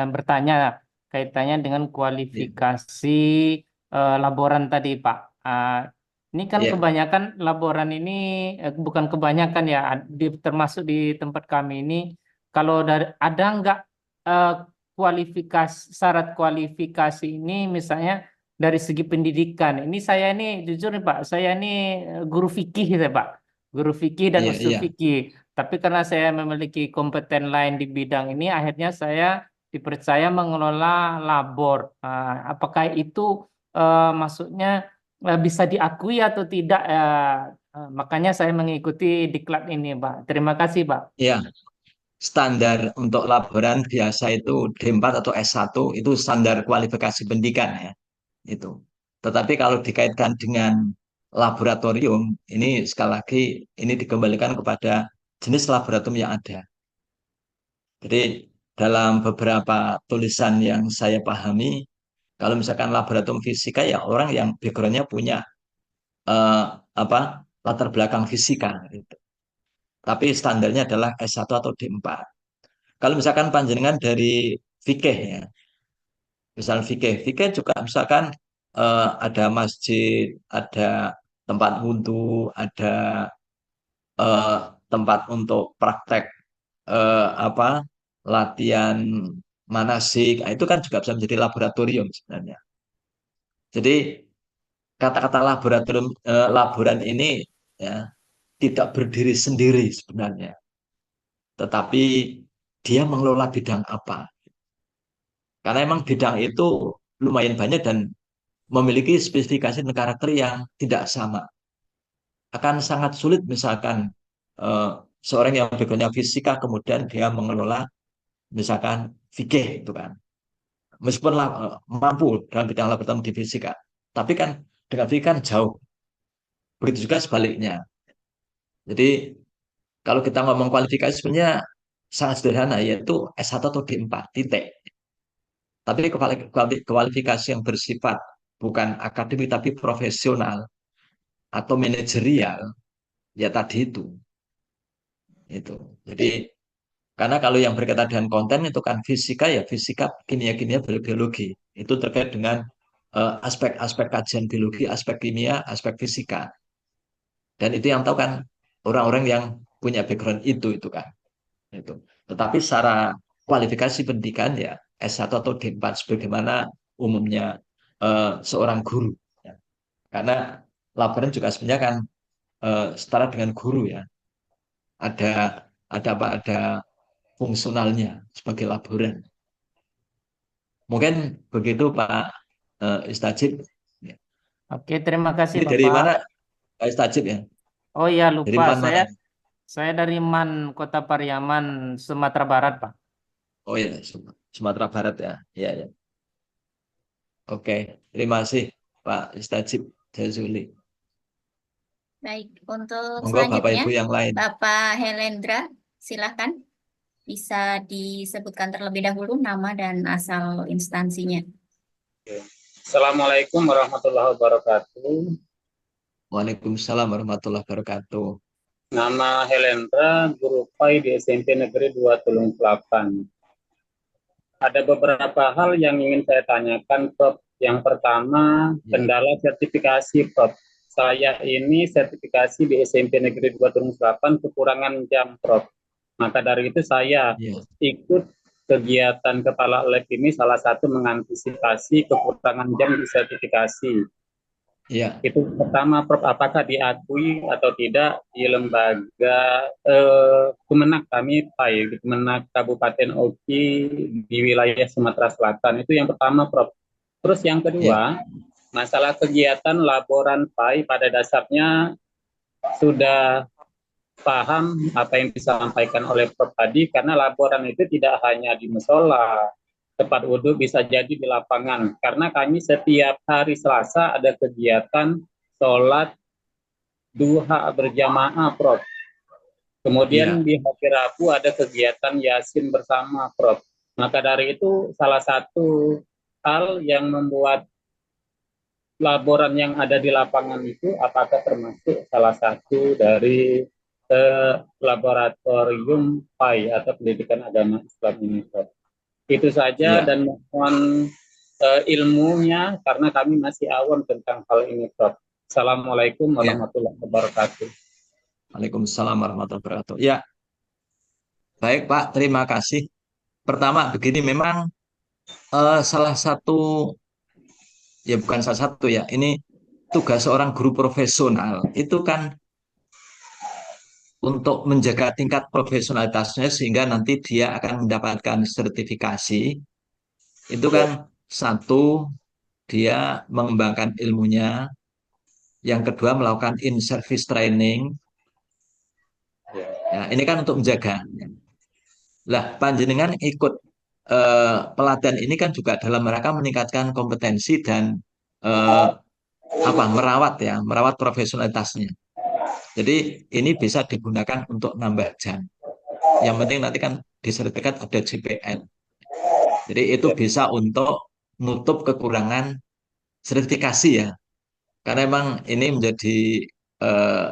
bertanya kaitannya dengan
Ya,
kualifikasi laboran tadi, Pak. Ini kan
ya,
kebanyakan laboran ini, bukan kebanyakan ya, termasuk di tempat kami ini, kalau ada nggak eh, syarat kualifikasi ini, misalnya dari segi pendidikan. Ini saya ini jujur nih Pak, saya ini guru fikih saya Pak, guru fikih dan
iya,
usul
iya.
fikih. Tapi karena saya memiliki kompeten lain di bidang ini, akhirnya saya dipercaya mengelola labor. Apakah itu maksudnya bisa diakui atau tidak. Makanya saya mengikuti diklat ini, Pak. Terima kasih, Pak.
Ya, standar untuk laboran biasa itu D4 atau S1 itu standar kualifikasi pendidikan ya. Itu. Tetapi kalau dikaitkan dengan laboratorium, ini sekali lagi ini dikembalikan kepada jenis laboratorium yang ada. Jadi dalam beberapa tulisan yang saya pahami, kalau misalkan laboratorium fisika ya orang yang backgroundnya punya eh, apa latar belakang fisika gitu. Tapi standarnya adalah S1 atau D4. Kalau misalkan panjenengan dari fikih ya, misal fikih juga misalkan ada masjid, ada tempat wudhu, ada eh, tempat untuk praktek apa latihan manasik, nah, itu kan juga bisa menjadi laboratorium sebenarnya. Jadi kata-kata laboratorium laboran ini ya tidak berdiri sendiri sebenarnya, tetapi dia mengelola bidang apa. Karena emang bidang itu lumayan banyak dan memiliki spesifikasi dan karakter yang tidak sama. Akan sangat sulit misalkan eh, seorang yang backgroundnya fisika kemudian dia mengelola misalkan fikih itu kan. Meskipun mampu dalam bidang laboratorium di fisika, tapi kan dengan fikih kan jauh. Begitu juga sebaliknya. Jadi kalau kita ngomong kualifikasi sebenarnya sangat sederhana yaitu S1 atau D4 titik. Tapi kualifikasi yang bersifat bukan akademik tapi profesional atau manajerial ya tadi itu. Jadi karena kalau yang berkaitan dengan konten itu kan fisika ya fisika, kimia biologi itu terkait dengan aspek-aspek kajian biologi, aspek kimia, aspek fisika. Dan itu yang tahu kan orang-orang yang punya background itu kan. Itu. Tetapi secara kualifikasi pendidikan ya S1 atau D4 sebagaimana umumnya seorang guru. Ya. Karena laporan juga sebenarnya kan setara dengan guru ya. Ada ada fungsionalnya sebagai laboran. Mungkin begitu Pak Istajib. Ya.
Oke, terima kasih,
Ini dari
Bapak.
mana Pak Istajib ya?
Oh iya,
Dari
lupa.
mana?
Saya dari Man, Kota Pariaman, Sumatera Barat, Pak.
Oh ya, Sumatera Barat ya. Iya, ya. Oke, terima kasih Pak Istajib Jazuli.
Baik, untuk
Monggo Bapak
selanjutnya,
Ibu yang lain.
Bapak Helendra, silakan bisa disebutkan terlebih dahulu nama dan asal instansinya.
Assalamualaikum warahmatullahi wabarakatuh.
Waalaikumsalam warahmatullahi wabarakatuh.
Nama Helendra, guru PAI di SMP Negeri 2 Tulung Selatan. Ada beberapa hal yang ingin saya tanyakan, Prof. Yang pertama, kendala sertifikasi, Prof. Saya ini sertifikasi di SMP Negeri 2 Tulung Selatan kekurangan jam, Prof. Maka dari itu saya ikut kegiatan kepala lab ini salah satu mengantisipasi kekurangan jam di sertifikasi.
Iya.
Itu pertama, Prof, apakah diakui atau tidak di lembaga Kemenak kami, PAI, di Kemenak Kabupaten Oki di wilayah Sumatera Selatan. Itu yang pertama, Prof. Terus yang kedua, masalah kegiatan laboran PAI pada dasarnya sudah paham apa yang disampaikan oleh Prof tadi, karena laboran itu tidak hanya di musola, tempat wudhu, bisa jadi di lapangan. Karena kami setiap hari Selasa ada kegiatan sholat duha berjamaah, Prof. Kemudian di hari Rabu ada kegiatan Yasin bersama, Prof. Maka dari itu salah satu hal yang membuat laboran yang ada di lapangan itu apakah termasuk salah satu dari laboratorium PAI atau pendidikan agama Islam ini, Prof. Itu saja dan mohon ilmunya karena kami masih awam tentang hal ini, Prof. Assalamualaikum warahmatullahi wabarakatuh.
Waalaikumsalam warahmatullahi wabarakatuh. Ya, baik Pak, terima kasih. Pertama begini, memang salah satu, ya bukan salah satu ya, ini tugas seorang guru profesional itu kan untuk menjaga tingkat profesionalitasnya sehingga nanti dia akan mendapatkan sertifikasi. Itu kan satu dia mengembangkan ilmunya. Yang kedua, melakukan in-service training. Ya, ini kan untuk menjaga. Lah, panjenengan ikut pelatihan ini kan juga dalam rangka meningkatkan kompetensi dan eh, merawat profesionalitasnya. Jadi ini bisa digunakan untuk nambah jam. Yang penting nanti kan di sertifikat ada JPL. Jadi itu bisa untuk nutup kekurangan sertifikasi ya. Karena memang ini menjadi eh,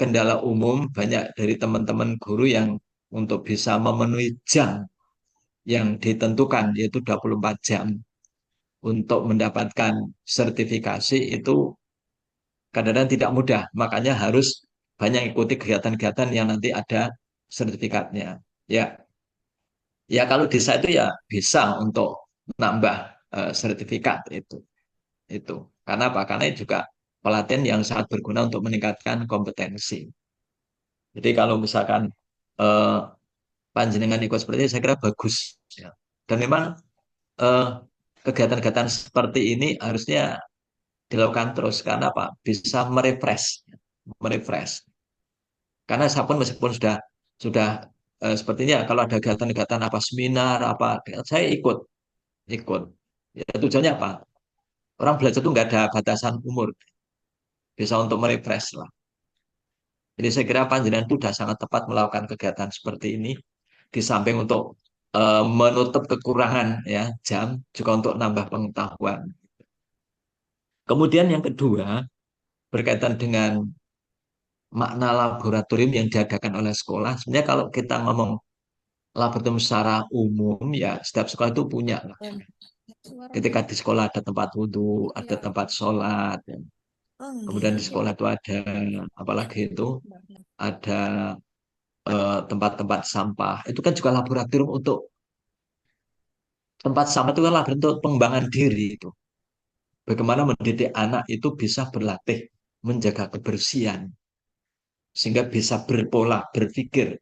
kendala umum banyak dari teman-teman guru yang untuk bisa memenuhi jam yang ditentukan yaitu 24 jam untuk mendapatkan sertifikasi itu kadang-kadang tidak mudah. Makanya harus banyak ikuti kegiatan-kegiatan yang nanti ada sertifikatnya. Ya, ya kalau desa itu ya bisa untuk nambah sertifikat itu. Itu. Karena apa? Karena itu juga pelatihan yang sangat berguna untuk meningkatkan kompetensi. Jadi kalau misalkan eh, panjenengan ikut seperti ini, saya kira bagus. Ya. Dan memang eh, kegiatan-kegiatan seperti ini harusnya dilakukan terus karena apa? Bisa merefresh. Karena saya pun meskipun sudah sepertinya kalau ada kegiatan-kegiatan apa seminar apa saya ikut. Ya, tujuannya apa? Orang belajar itu nggak ada batasan umur, bisa untuk merefresh lah. Jadi saya kira panjenengan itu sudah sangat tepat melakukan kegiatan seperti ini. Di samping untuk menutup kekurangan ya jam, juga untuk nambah pengetahuan. Kemudian yang kedua berkaitan dengan makna laboratorium yang diadakan oleh sekolah. Sebenarnya kalau kita ngomong laboratorium secara umum ya setiap sekolah itu punya lah. Ketika di sekolah ada tempat wudhu, ada tempat sholat, ya. Kemudian di sekolah itu ada apalagi itu ada tempat-tempat sampah. Itu kan juga laboratorium untuk tempat sampah itu kan laboratorium untuk pengembangan diri itu. Bagaimana mendidik anak itu bisa berlatih menjaga kebersihan sehingga bisa berpola, berpikir,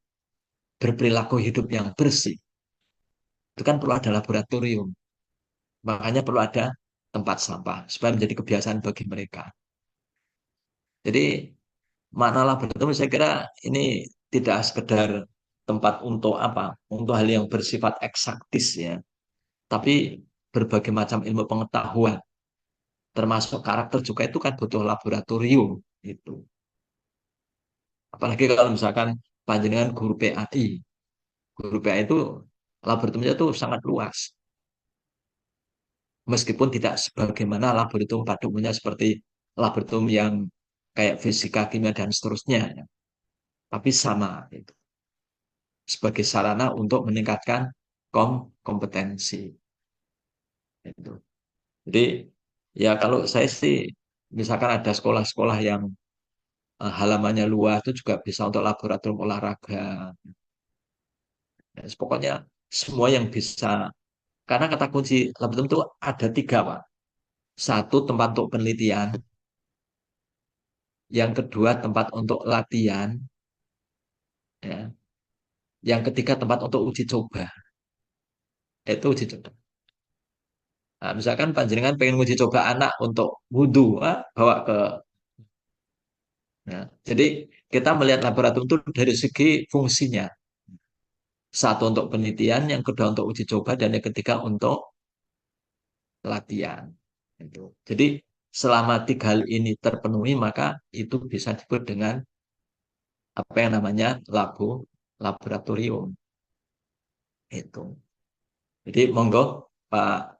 berperilaku hidup yang bersih. Itu kan perlu ada laboratorium. Makanya perlu ada tempat sampah supaya menjadi kebiasaan bagi mereka. Jadi makna laboratorium saya kira ini tidak sekedar tempat untuk apa? Untuk hal yang bersifat eksaktis ya, tapi berbagai macam ilmu pengetahuan termasuk karakter juga itu kan butuh laboratorium itu. Apalagi kalau misalkan panjenengan guru PAI. Guru PAI itu laboratoriumnya itu sangat luas. Meskipun tidak sebagaimana laboratorium pada umumnya seperti laboratorium yang kayak fisika, kimia, dan seterusnya. Ya. Tapi sama itu. Sebagai sarana untuk meningkatkan kompetensi. Itu. Jadi ya kalau saya sih misalkan ada sekolah-sekolah yang halamannya luas itu juga bisa untuk laboratorium olahraga. Ya, pokoknya semua yang bisa. Karena kata kunci laboratorium itu ada tiga, Pak. Satu, tempat untuk penelitian. Yang kedua, tempat untuk latihan. Ya. Yang ketiga, tempat untuk uji coba. Itu uji coba. Nah, misalkan panjenengan pengen uji coba anak untuk wudhu, bawa ke. Nah, jadi kita melihat laboratorium itu dari segi fungsinya. Satu untuk penelitian, yang kedua untuk uji coba, dan yang ketiga untuk latihan. Itu. Jadi selama tiga hal ini terpenuhi, maka itu bisa disebut dengan apa yang namanya laboratorium. Itu. Jadi monggo Pak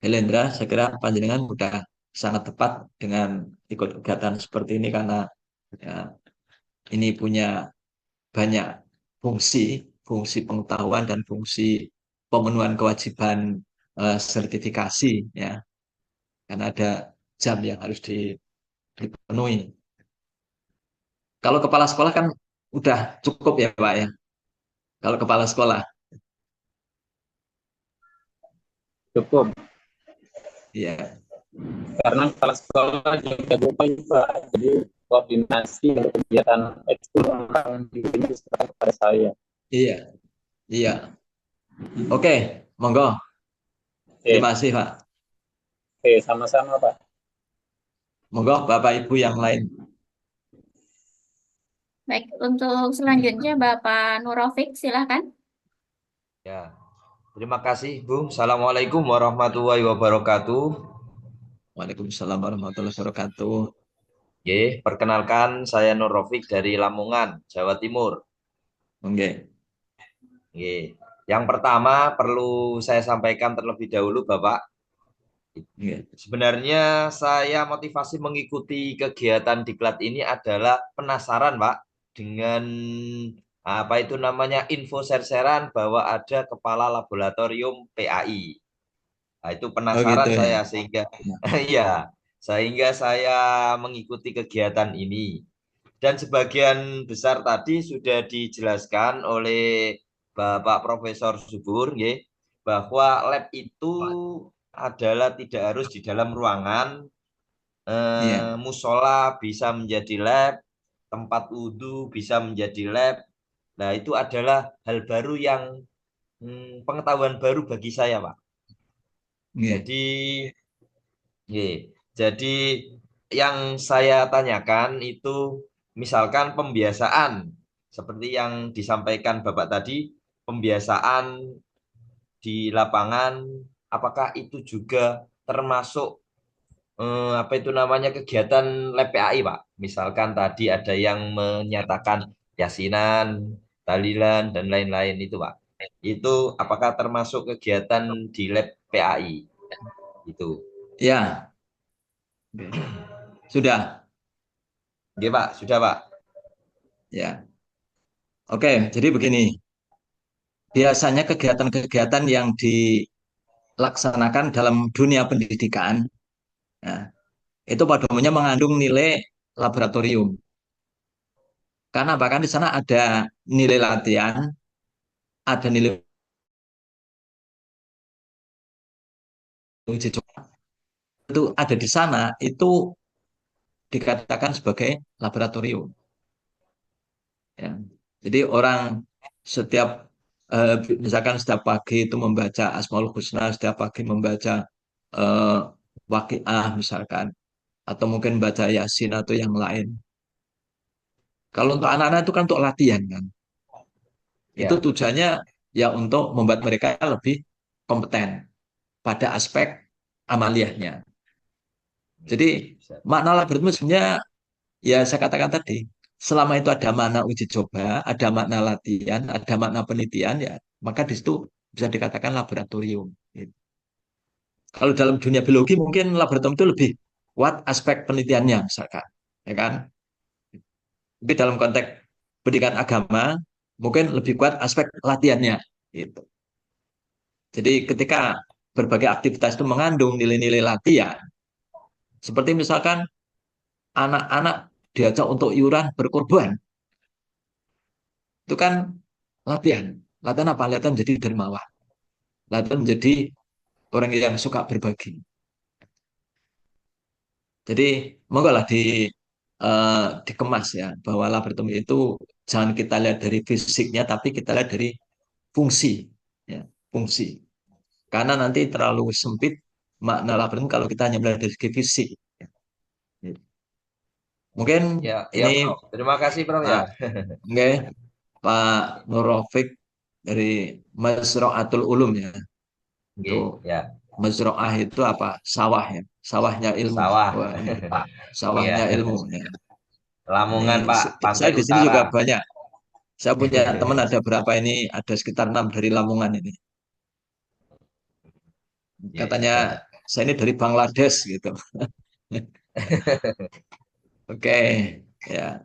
Helendra, saya kira panjenengan sudah sangat tepat dengan ikut kegiatan seperti ini karena ya, ini punya banyak fungsi, fungsi pengetahuan dan fungsi pemenuhan kewajiban sertifikasi ya. Karena ada jam yang harus dipenuhi. Kalau kepala sekolah kan udah cukup ya Pak ya. Kalau kepala sekolah,
Cukup.
ya,
Karena kepala sekolah juga berupaya Pak. Jadi koordinasi kegiatan ekskul ini kepada saya.
iya, iya. Oke, monggo.
Oke.
Terima kasih Pak.
Oke, sama-sama Pak.
Monggo Bapak Ibu yang lain.
Baik, untuk selanjutnya Bapak Nurofik, silakan.
Ya, terima kasih Bu. Assalamualaikum warahmatullahi wabarakatuh.
Waalaikumsalam warahmatullahi wabarakatuh.
Oke, perkenalkan saya Nur Rafiq dari Lamongan, Jawa Timur.
Oke.
Oke. Yang pertama perlu saya sampaikan terlebih dahulu Bapak.
Oke.
Sebenarnya saya motivasi mengikuti kegiatan diklat ini adalah penasaran Pak dengan apa itu namanya info share-sharean bahwa ada kepala laboratorium PAI. Nah, itu
Oh gitu
penasaran
ya.
saya sehingga iya, sehingga saya mengikuti kegiatan ini. Dan sebagian besar tadi sudah dijelaskan oleh Bapak Profesor Subur, ya, bahwa lab itu adalah tidak harus di dalam ruangan,
Iya.
musola bisa menjadi lab, tempat wudhu bisa menjadi lab. Nah, itu adalah hal baru yang pengetahuan baru bagi saya, Pak.
Iya.
Jadi, jadi yang saya tanyakan itu misalkan pembiasaan seperti yang disampaikan Bapak tadi, pembiasaan di lapangan, apakah itu juga termasuk apa itu namanya kegiatan lab PAI, Pak? Misalkan tadi ada yang menyatakan yasinan, tahlilan dan lain-lain itu, Pak. Itu apakah termasuk kegiatan di lab PAI? Itu.
Ya. Oke. Sudah.
Oke, Pak, sudah, Pak.
Ya. Oke, jadi begini. Biasanya kegiatan-kegiatan yang dilaksanakan dalam dunia pendidikan, ya, itu pada umumnya mengandung nilai laboratorium. Karena bahkan di sana ada nilai latihan, ada nilai uji coba. Itu ada di sana, itu dikatakan sebagai laboratorium. Ya. Jadi orang setiap misalkan setiap pagi itu membaca Asmaul Husna, setiap pagi membaca eh, Waqiah misalkan, atau mungkin baca Yasin atau yang lain. Kalau untuk anak-anak itu kan untuk latihan kan. Itu
Ya.
tujuannya ya untuk membuat mereka lebih kompeten pada aspek amaliyahnya. Jadi makna laboratorium sebenarnya ya saya katakan tadi, selama itu ada makna uji coba, ada makna latihan, ada makna penelitian ya, maka di situ bisa dikatakan laboratorium. Gitu. Kalau dalam dunia biologi mungkin laboratorium itu lebih kuat aspek penelitiannya misalkan, ya kan? Tapi dalam konteks pendidikan agama mungkin lebih kuat aspek latihannya. Gitu. Jadi ketika berbagai aktivitas itu mengandung nilai-nilai latihan, seperti misalkan anak-anak diajak untuk iuran berkorban, itu kan latihan. Latihan apa? Latihan menjadi dermawan. Latihan menjadi orang yang suka berbagi. Jadi monggo lah dikemas ya bahwa laboratorium itu jangan kita lihat dari fisiknya, tapi kita lihat dari fungsi, ya, fungsi. Karena nanti terlalu sempit makna laboratorium kalau kita hanya melihat dari segi fisik. Mungkin
Ya, ya,
ini
Prof. Terima kasih, Prof ya.
Pak, okay, Pak Nurofik dari Mazra'atul Ulum ya. Itu
Oke, ya.
Mazra'ah itu apa? Sawah ya. Sawahnya ilmu.
Sawah.
Wah, ini
Iya.
sawahnya ilmu. Ya. Ini
Lamongan, Pak,
saya
pantai
di sini juga
utara.
banyak. Saya punya teman ada berapa ini? Ada sekitar 6 dari Lamongan ini. Katanya
Iya.
saya ini dari Bangladesh gitu. Oke, ya.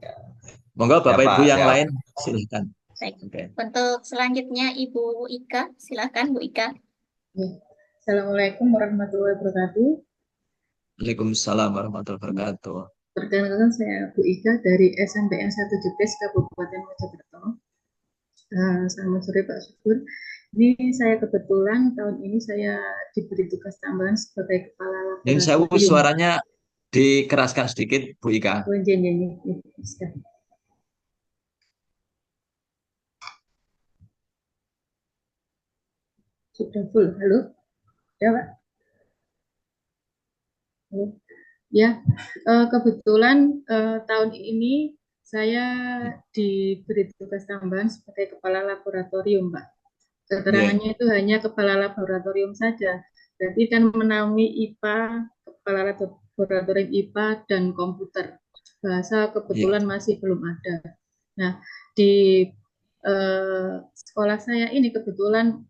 Monggo
Ya,
Bapak Ibu
Pak,
yang
siap.
lain silahkan.
Baik.
Oke.
Untuk selanjutnya Ibu Ika, silakan Bu Ika.
Ya. Assalamualaikum warahmatullahi wabarakatuh.
Waalaikumsalam warahmatullahi wabarakatuh.
Perkenalkan saya Bu Ika dari SMPN 1 Jepes Kabupaten Mojokerto. Selamat sore Pak Syukur. Ini saya kebetulan tahun ini saya diberi tugas tambahan sebagai kepala
Yang saya
laboratorium.
suaranya dikeraskan sedikit Bu Ika.
Sudah full, halo? Ya Pak? Ya, kebetulan tahun ini saya diberi tugas tambahan sebagai kepala laboratorium, Pak.
Ya,
Keterangannya itu hanya kepala laboratorium saja. Berarti kan menaungi IPA, kepala laboratorium IPA dan komputer. Bahasa
ya,
kebetulan masih belum ada. Nah, di sekolah saya ini kebetulan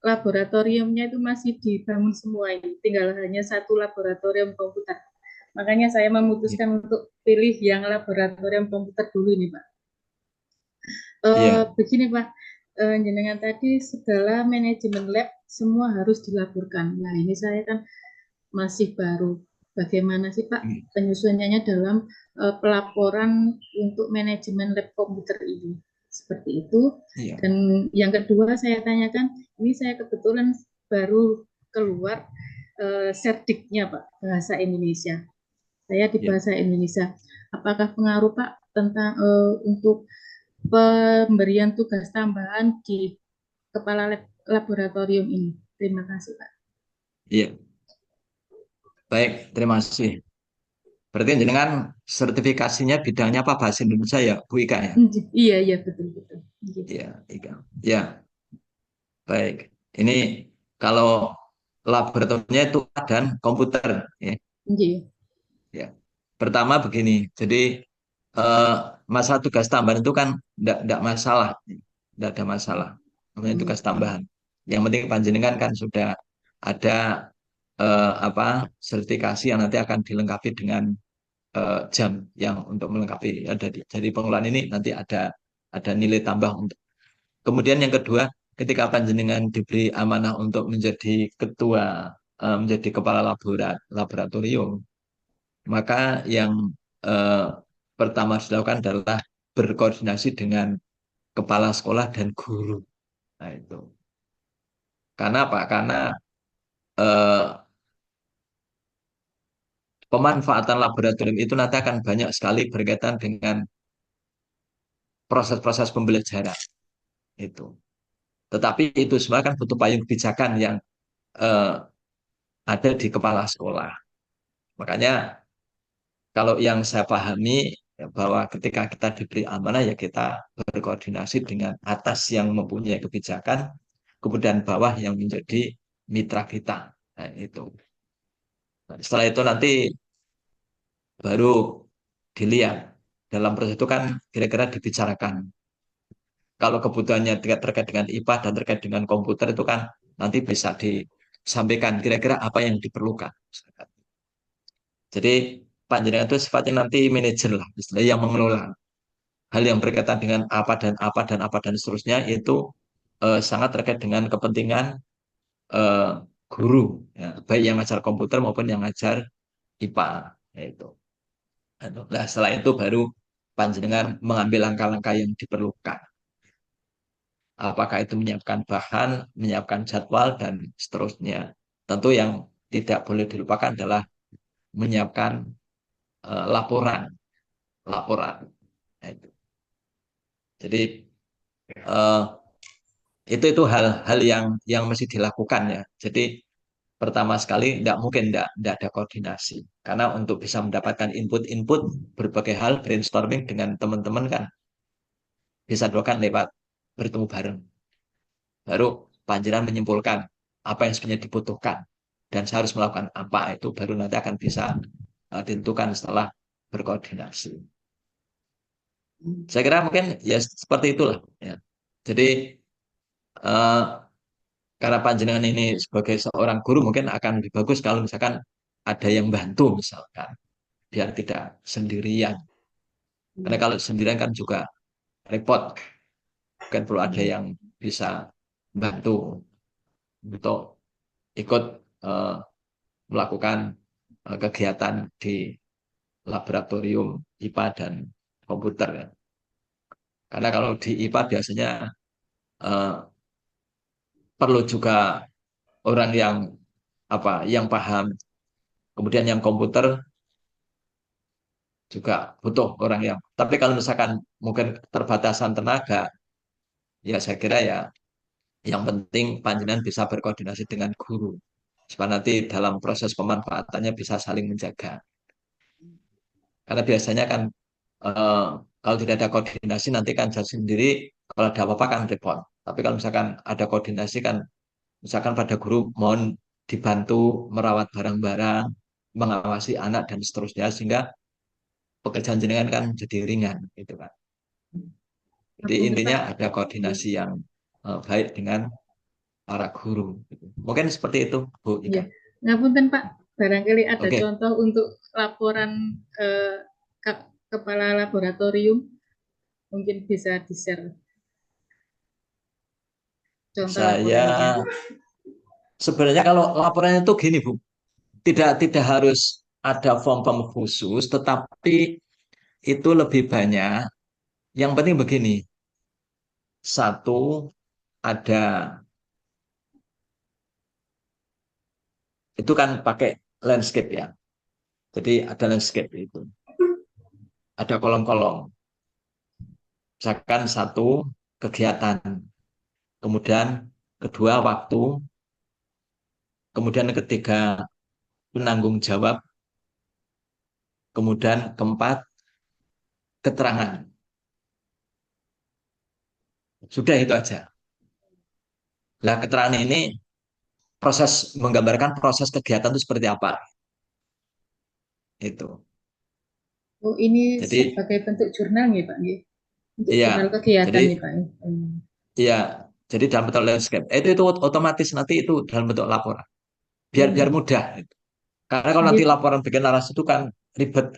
laboratoriumnya itu masih dibangun semua ini. Tinggal hanya satu laboratorium komputer. Makanya saya
ya,
memutuskan untuk pilih yang laboratorium komputer dulu ini, Pak.
ya,
Begini Pak, jenengan tadi segala manajemen lab semua harus dilaporkan. Nah ini saya kan masih baru. Bagaimana sih Pak penyusunannya dalam pelaporan untuk manajemen lab komputer ini? Seperti itu.
ya,
Dan yang kedua saya tanyakan, ini saya kebetulan baru keluar serdiknya Pak, bahasa Indonesia. Saya di
ya.
bahasa Indonesia. Apakah pengaruh Pak tentang untuk pemberian tugas tambahan di kepala laboratorium ini? Terima kasih Pak.
Iya, baik, terima kasih. Berarti jenengan sertifikasinya bidangnya apa, bahasa Indonesia ya, Bu Ika ya?
Iya, iya betul betul.
Iya, Ika. Ya, baik. Ini kalau laboratoriumnya itu dan komputer, ya.
Iya.
Ya. Pertama begini, jadi eh, masalah tugas tambahan itu kan enggak masalah, enggak ada masalah. Namanya tugas tambahan. Yang penting panjenengan kan sudah ada apa sertifikasi yang nanti akan dilengkapi dengan jam yang untuk melengkapi ya, dari pengelolaan ini nanti ada nilai tambah untuk. Kemudian yang kedua, ketika panjenengan diberi amanah untuk menjadi ketua, menjadi kepala laboratorium, maka yang eh, pertama harus dilakukan adalah berkoordinasi dengan kepala sekolah dan guru. Nah itu. Karena apa? Karena eh, pemanfaatan laboratorium itu nanti akan banyak sekali berkaitan dengan proses-proses pembelajaran itu. Tetapi itu semua kan butuh payung kebijakan yang eh, ada di kepala sekolah. Makanya kalau yang saya pahami ya, bahwa ketika kita diberi amanah ya kita berkoordinasi dengan atas yang mempunyai kebijakan, kemudian bawah yang menjadi mitra kita. Nah, itu. Nah, setelah itu nanti baru dilihat dalam proses itu kan kira-kira dibicarakan. Kalau kebutuhannya terkait dengan IPA dan terkait dengan komputer itu kan nanti bisa disampaikan kira-kira apa yang diperlukan. Jadi panjenengan itu sifatnya nanti manajer lah, istilahnya yang mengelola hal yang berkaitan dengan apa dan apa dan apa dan seterusnya itu sangat terkait dengan kepentingan eh, guru, ya, baik yang ngajar komputer maupun yang ngajar IPA. Yaitu. Nah, setelah itu baru panjenengan mengambil langkah-langkah yang diperlukan. Apakah itu menyiapkan bahan, menyiapkan jadwal, dan seterusnya. Tentu yang tidak boleh dilupakan adalah menyiapkan laporan. Laporan. Nah, itu. Jadi eh, itu hal-hal yang mesti dilakukan ya. Jadi pertama sekali tidak mungkin tidak ada koordinasi. Karena untuk bisa mendapatkan input-input berbagai hal brainstorming dengan teman-teman kan bisa dilakukan lewat bertemu bareng. Baru panjenengan menyimpulkan apa yang sebenarnya dibutuhkan dan saya harus melakukan apa itu baru nanti akan bisa ditentukan setelah berkoordinasi. Saya kira mungkin ya seperti itulah ya. Jadi eh, karena panjenengan ini sebagai seorang guru mungkin akan lebih bagus kalau misalkan ada yang bantu misalkan biar tidak sendirian. Karena kalau sendirian kan juga repot. Kan perlu ada yang bisa bantu untuk ikut eh, melakukan kegiatan di laboratorium IPA dan komputer ya. Karena kalau di IPA biasanya eh, perlu juga orang yang apa yang paham. Kemudian yang komputer juga butuh orang yang. Tapi kalau misalkan mungkin terbatasan tenaga, ya saya kira ya yang penting panjenengan bisa berkoordinasi dengan guru supaya nanti dalam proses pemanfaatannya bisa saling menjaga. Karena biasanya kan eh, kalau tidak ada koordinasi nanti kan saya sendiri kalau ada apa-apa kan repot. Tapi kalau misalkan ada koordinasi kan, misalkan pada guru mohon dibantu merawat barang-barang, mengawasi anak dan seterusnya sehingga pekerjaan jenengan kan jadi ringan gitu kan. Jadi
Ngapunten
intinya
Pak.
ada koordinasi yang baik dengan para guru. Gitu. Mungkin seperti itu, Bu Ika.
Iya, ngapunten Pak. Barangkali ada
Oke,
contoh untuk laporan kepala laboratorium, mungkin bisa di-share contoh
saya
laporannya.
sebenarnya kalau laporannya itu gini, Bu. Tidak harus ada form-form khusus, tetapi itu lebih banyak. Yang penting begini, satu ada itu kan pakai landscape ya. Jadi ada landscape itu, ada kolom-kolom. Misalkan satu kegiatan, kemudian kedua waktu, kemudian ketiga penanggung jawab, kemudian keempat keterangan. Sudah itu aja. Nah, keterangan ini proses menggambarkan proses kegiatan itu seperti apa. Itu.
Oh, ini
Jadi,
sebagai bentuk jurnal nih Pak, nggih. Untuk
iya.
jurnal
Jadi,
kegiatan nih Pak.
iya. Jadi dalam bentuk landscape. Itu otomatis nanti itu dalam bentuk laporan. Biar
Hmm.
mudah. Karena kalau nanti
Nggih,
laporan bikin narasi itu kan ribet.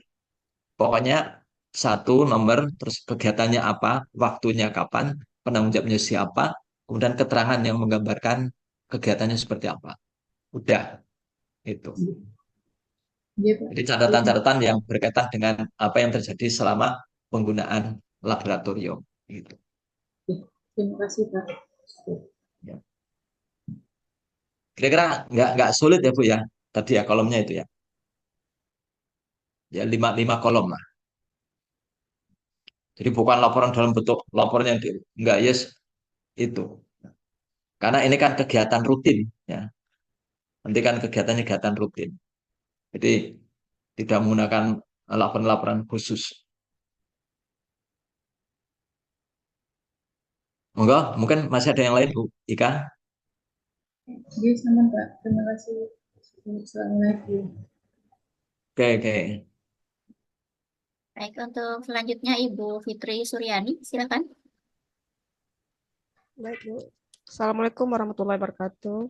Pokoknya satu nomor, terus kegiatannya apa, waktunya kapan, penanggung jawabnya siapa, kemudian keterangan yang menggambarkan kegiatannya seperti apa. Udah, itu.
nggih, Pak.
Jadi catatan-catatan yang berkaitan dengan apa yang terjadi selama penggunaan laboratorium. Gitu.
Terima kasih Pak.
Ya. Kira-kira nggak sulit ya Bu ya, tadi ya kolomnya itu ya. Ya lima kolom lah. Jadi bukan laporan dalam bentuk laporan yang nggak yes itu. Karena ini kan kegiatan rutin ya. Nanti kan kegiatan-kegiatan rutin. Jadi tidak menggunakan laporan-laporan khusus. Mungkin masih ada yang lain Bu Ika.
Nggih, sama Pak. Terima kasih. Assalamualaikum.
Oke, oke.
Baik, untuk selanjutnya Ibu Fitri Suryani, silakan.
Baik, Bu. Assalamualaikum warahmatullahi wabarakatuh.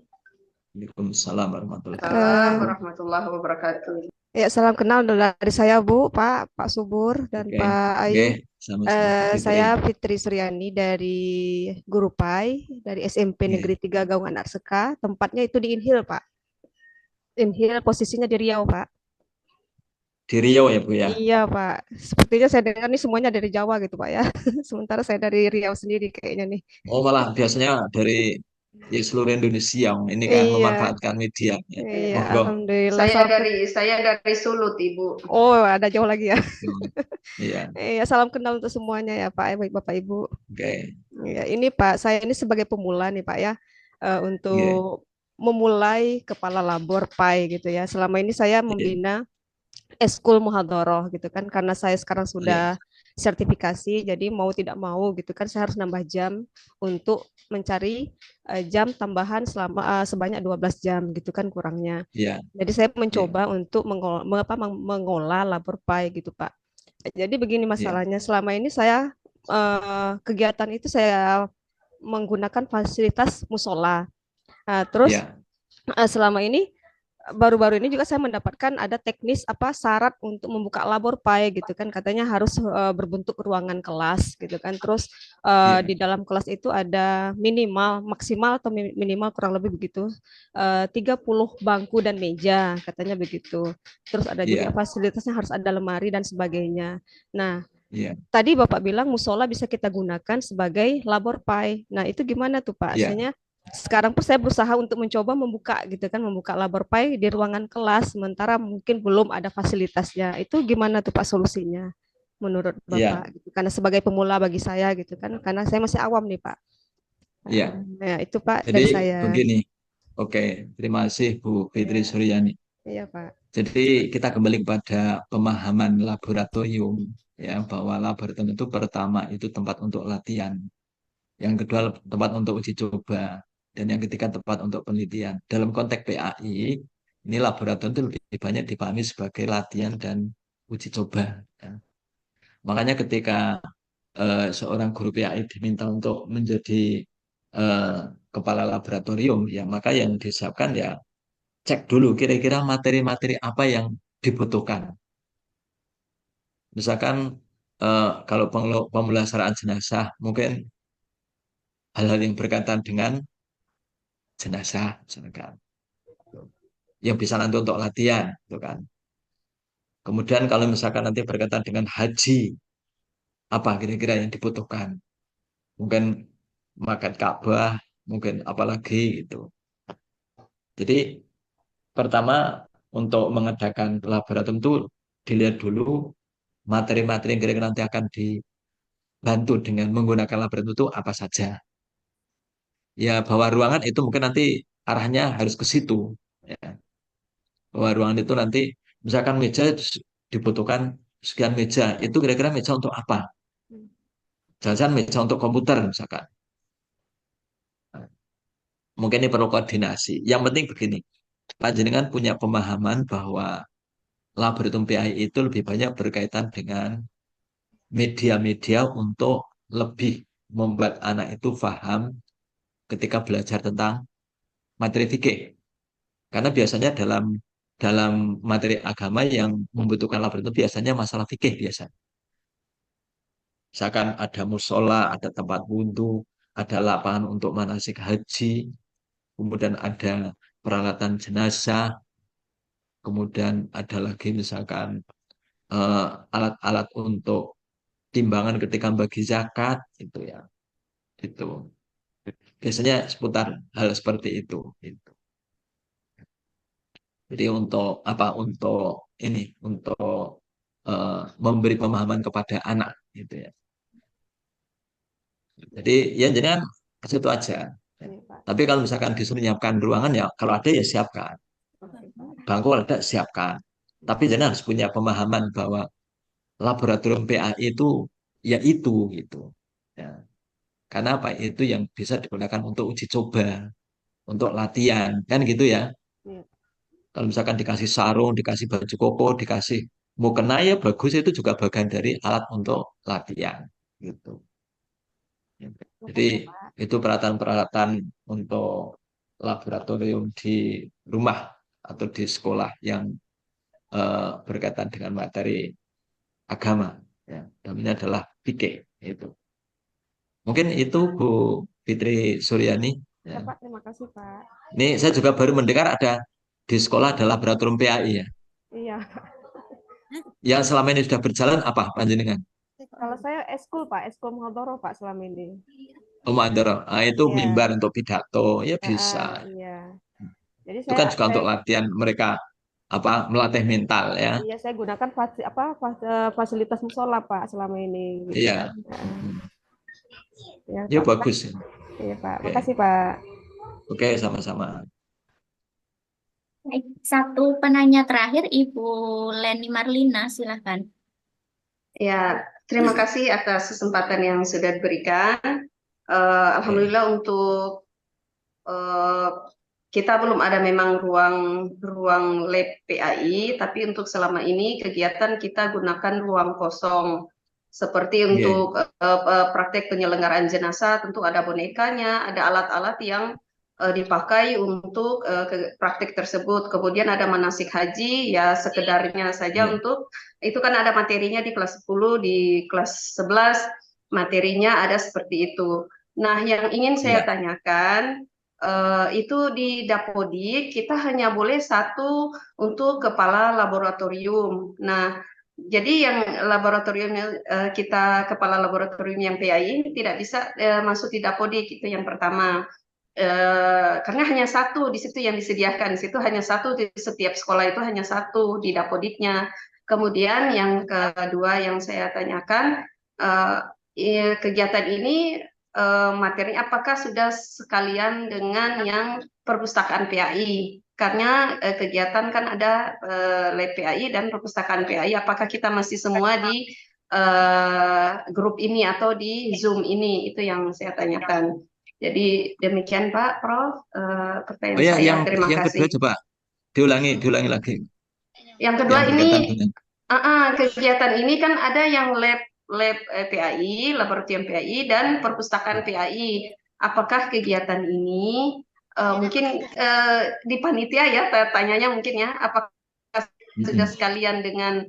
Waalaikumsalam warahmatullahi
Salam
wabarakatuh.
warahmatullahi wabarakatuh. Ya, salam kenal dari saya, Bu, Pak Subur, dan
Oke,
Pak
oke.
Ayu.
Sama-sama Bu Fitri.
Saya Fitri Suryani dari Guru Pai, dari SMP
Iya.
Negeri 3 Gaungan Arseka. Tempatnya itu di Inhil, Pak. Inhil posisinya di Riau, Pak.
Di Riau ya Bu ya.
Iya, Pak. Sepertinya saya dengar nih semuanya dari Jawa gitu, Pak ya. Sementara saya dari Riau sendiri kayaknya nih.
Oh malah biasanya dari ya, seluruh Indonesia ini kan
Iya,
memanfaatkan media. Ya.
iya,
Monggo.
alhamdulillah.
Saya dari Sulut, Ibu.
Oh, ada jauh lagi ya.
Iya.
Iya, salam kenal untuk semuanya ya Pak, baik Bapak Ibu.
Oke.
Ya, ini Pak, saya ini sebagai pemula nih Pak ya,
Iya.
untuk memulai kepala labor PAI gitu ya. Selama ini saya
Iya.
membina eskul muhadharah gitu kan, karena saya sekarang
Iya.
sudah sertifikasi, jadi mau tidak mau gitu kan saya harus nambah jam untuk mencari jam tambahan selama sebanyak 12 jam gitu kan kurangnya.
Iya.
Jadi saya
Iya.
mencoba untuk mengolah labor PAI gitu Pak. Jadi begini
Iya.
masalahnya, selama ini saya kegiatan itu saya menggunakan fasilitas musola. Terus
Iya.
selama ini baru-baru ini juga saya mendapatkan ada teknis syarat untuk membuka labor PAI gitu kan, katanya harus berbentuk ruangan kelas gitu kan. Terus
Iya.
di dalam kelas itu ada maksimal atau minimal kurang lebih begitu 30 bangku dan meja katanya begitu. Terus ada juga
Iya.
fasilitasnya harus ada lemari dan sebagainya. Nah,
Iya.
tadi Bapak bilang musola bisa kita gunakan sebagai labor PAI. Nah, itu gimana tuh Pak?
Iya.
Artinya sekarang pun saya berusaha untuk mencoba membuka gitu kan, membuka labor PAI di ruangan kelas, sementara mungkin belum ada fasilitasnya. Itu gimana tuh Pak solusinya menurut
Iya.
Bapak? Gitu. Karena sebagai pemula bagi saya gitu kan, karena saya masih awam nih Pak.
Iya.
Nah, itu Pak
Jadi
dari saya.
begini. Oke, terima kasih Bu Fitri
Iya,
Suryani.
iya Pak.
Jadi kita kembali kepada pemahaman laboratorium ya, bahwa laboratorium itu pertama itu tempat untuk latihan, yang kedua tempat untuk uji coba, dan yang ketiga tempat untuk penelitian. Dalam konteks PAI, ini laboratorium itu lebih banyak dipahami sebagai latihan dan uji coba. Ya. Makanya ketika seorang guru PAI diminta untuk menjadi eh, kepala laboratorium, ya maka yang disiapkan ya cek dulu kira-kira materi-materi apa yang dibutuhkan. Misalkan kalau pemulasaran jenazah, mungkin hal-hal yang berkaitan dengan jenazah, misalkan, yang bisa nanti untuk latihan, gitu kan. Kemudian kalau misalkan nanti berkaitan dengan haji, apa kira-kira yang dibutuhkan? Mungkin makan Ka'bah, mungkin apalagi gitu. Jadi pertama untuk mengadakan laboratorium itu dilihat dulu materi-materi yang kira-kira nanti akan dibantu dengan menggunakan laboratorium itu apa saja. Ya bahwa ruangan itu mungkin nanti arahnya harus ke situ. Ya. Bahwa ruangan itu nanti misalkan meja dibutuhkan sekian meja, itu kira-kira meja untuk apa? Jangan-jangan meja untuk komputer misalkan. Mungkin ini perlu koordinasi. Yang penting begini, panjenengan punya pemahaman bahwa laboratorium PAI itu lebih banyak berkaitan dengan media-media untuk lebih membuat anak itu paham ketika belajar tentang materi fikih. Karena biasanya dalam dalam materi agama yang membutuhkan laboratorium biasanya masalah fikih biasa. Misalkan ada musola, ada tempat wudhu, ada lapangan untuk manasik haji, kemudian ada peralatan jenazah, kemudian ada lagi misalkan alat-alat untuk timbangan ketika bagi zakat, itu ya, itu. Biasanya seputar hal seperti itu. Gitu. Jadi untuk apa? Untuk ini, untuk memberi pemahaman kepada anak, gitu ya. Jadi ya jangan ke situ aja.
Iya Pak.
Tapi kalau misalkan disuruh menyiapkan ruangan ya, kalau ada ya siapkan.
Oke Pak.
Bangku ada siapkan. Tapi jangan harus punya pemahaman bahwa laboratorium PAI itu ya itu gitu. Ya. Karena apa? Itu yang bisa digunakan untuk uji coba, untuk latihan, kan gitu ya.
Iya.
Kalau misalkan dikasih sarung, dikasih baju koko, dikasih mukena ya bagus, itu juga bagian dari alat untuk latihan gitu. Jadi
Makasih Pak.
itu peralatan-peralatan untuk laboratorium di rumah atau di sekolah yang berkaitan dengan materi agama. Ya, namanya adalah fikih itu. Mungkin itu Bu Fitri Suryani.
Ya
Ya.
Pak, terima kasih Pak.
Ini saya juga baru mendengar ada di sekolah ada laboratorium PAI ya.
Iya.
Yang selama ini sudah berjalan apa panjenengan?
Kalau saya eskul Pak, eskul Muhadharah Pak selama ini.
Om Andoro, itu
Iya.
mimbar untuk pidato, ya bisa.
Iya. Jadi
Itu kan juga untuk latihan mereka apa melatih mental ya.
iya saya gunakan fasilitas musola Pak selama ini gitu
Iya.
kan. Ya,
Ya
Pak.
bagus.
Iya Pak,
Oke.
makasih Pak.
Oke, sama-sama.
Baik, satu penanya terakhir Ibu Leni Marlina, silahkan.
Ya, terima kasih atas kesempatan yang sudah diberikan. Alhamdulillah untuk kita belum ada memang ruang lab PAI, tapi untuk selama ini kegiatan kita gunakan ruang kosong. Seperti untuk praktek penyelenggaraan jenazah, tentu ada bonekanya, ada alat-alat yang dipakai untuk praktek tersebut. Kemudian ada manasik haji, ya sekedarnya saja untuk, itu kan ada materinya di kelas 10, di kelas 11, materinya ada seperti itu. Nah, yang ingin saya tanyakan, itu di Dapodik kita hanya boleh satu untuk kepala laboratorium. Nah, jadi yang laboratoriumnya kita kepala laboratorium yang PAI ini tidak bisa masuk di Dapodik, itu yang pertama. Karena hanya satu di situ yang disediakan, di situ hanya satu, di setiap sekolah itu hanya satu di Dapodiknya. Kemudian yang kedua yang saya tanyakan, kegiatan ini materi apakah sudah sekalian dengan yang perpustakaan PAI? Karena kegiatan kan ada lab PAI dan perpustakaan PAI. Apakah kita masih semua di grup ini atau di Zoom ini? Itu yang saya tanyakan. Jadi demikian Pak Prof.
Oh
Pertanyaan
ya,
saya. Terima
yang kedua
kasih.
coba diulangi lagi.
Yang kedua
Yang
ini
berkaitan dengan
kegiatan ini kan ada yang lab PAI, laboratorium PAI dan perpustakaan PAI. Apakah kegiatan ini mungkin di panitia ya tanyanya mungkin ya, apakah sudah sekalian dengan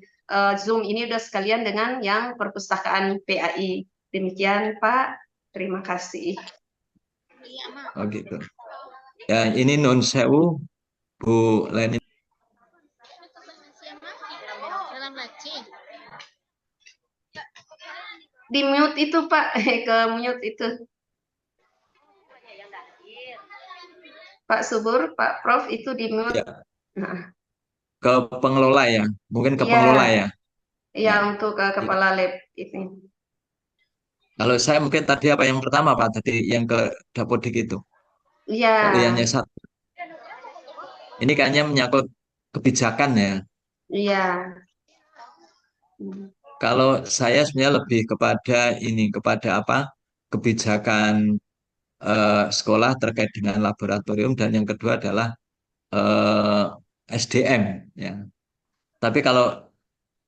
Zoom ini sudah sekalian dengan yang perpustakaan PAI? Demikian Pak, terima kasih.
Oh gitu. Ya, ini non sewu Bu Leni.
Di mute itu Pak, ke mute itu. Pak Subur, Pak Prof itu di mute.
Ya,
Nah,
ke pengelola ya, mungkin ke
ya,
pengelola ya.
ya
Ya,
untuk
ya.
kepala lab ini.
Kalau saya mungkin tadi apa yang pertama Pak, tadi yang ke Dapodik itu.
Iya,
Kalau yang satu, ini kayaknya menyangkut kebijakan ya.
iya,
Kalau saya sebenarnya lebih kepada ini, kepada apa? Kebijakan sekolah terkait dengan laboratorium dan yang kedua adalah SDM ya. Tapi kalau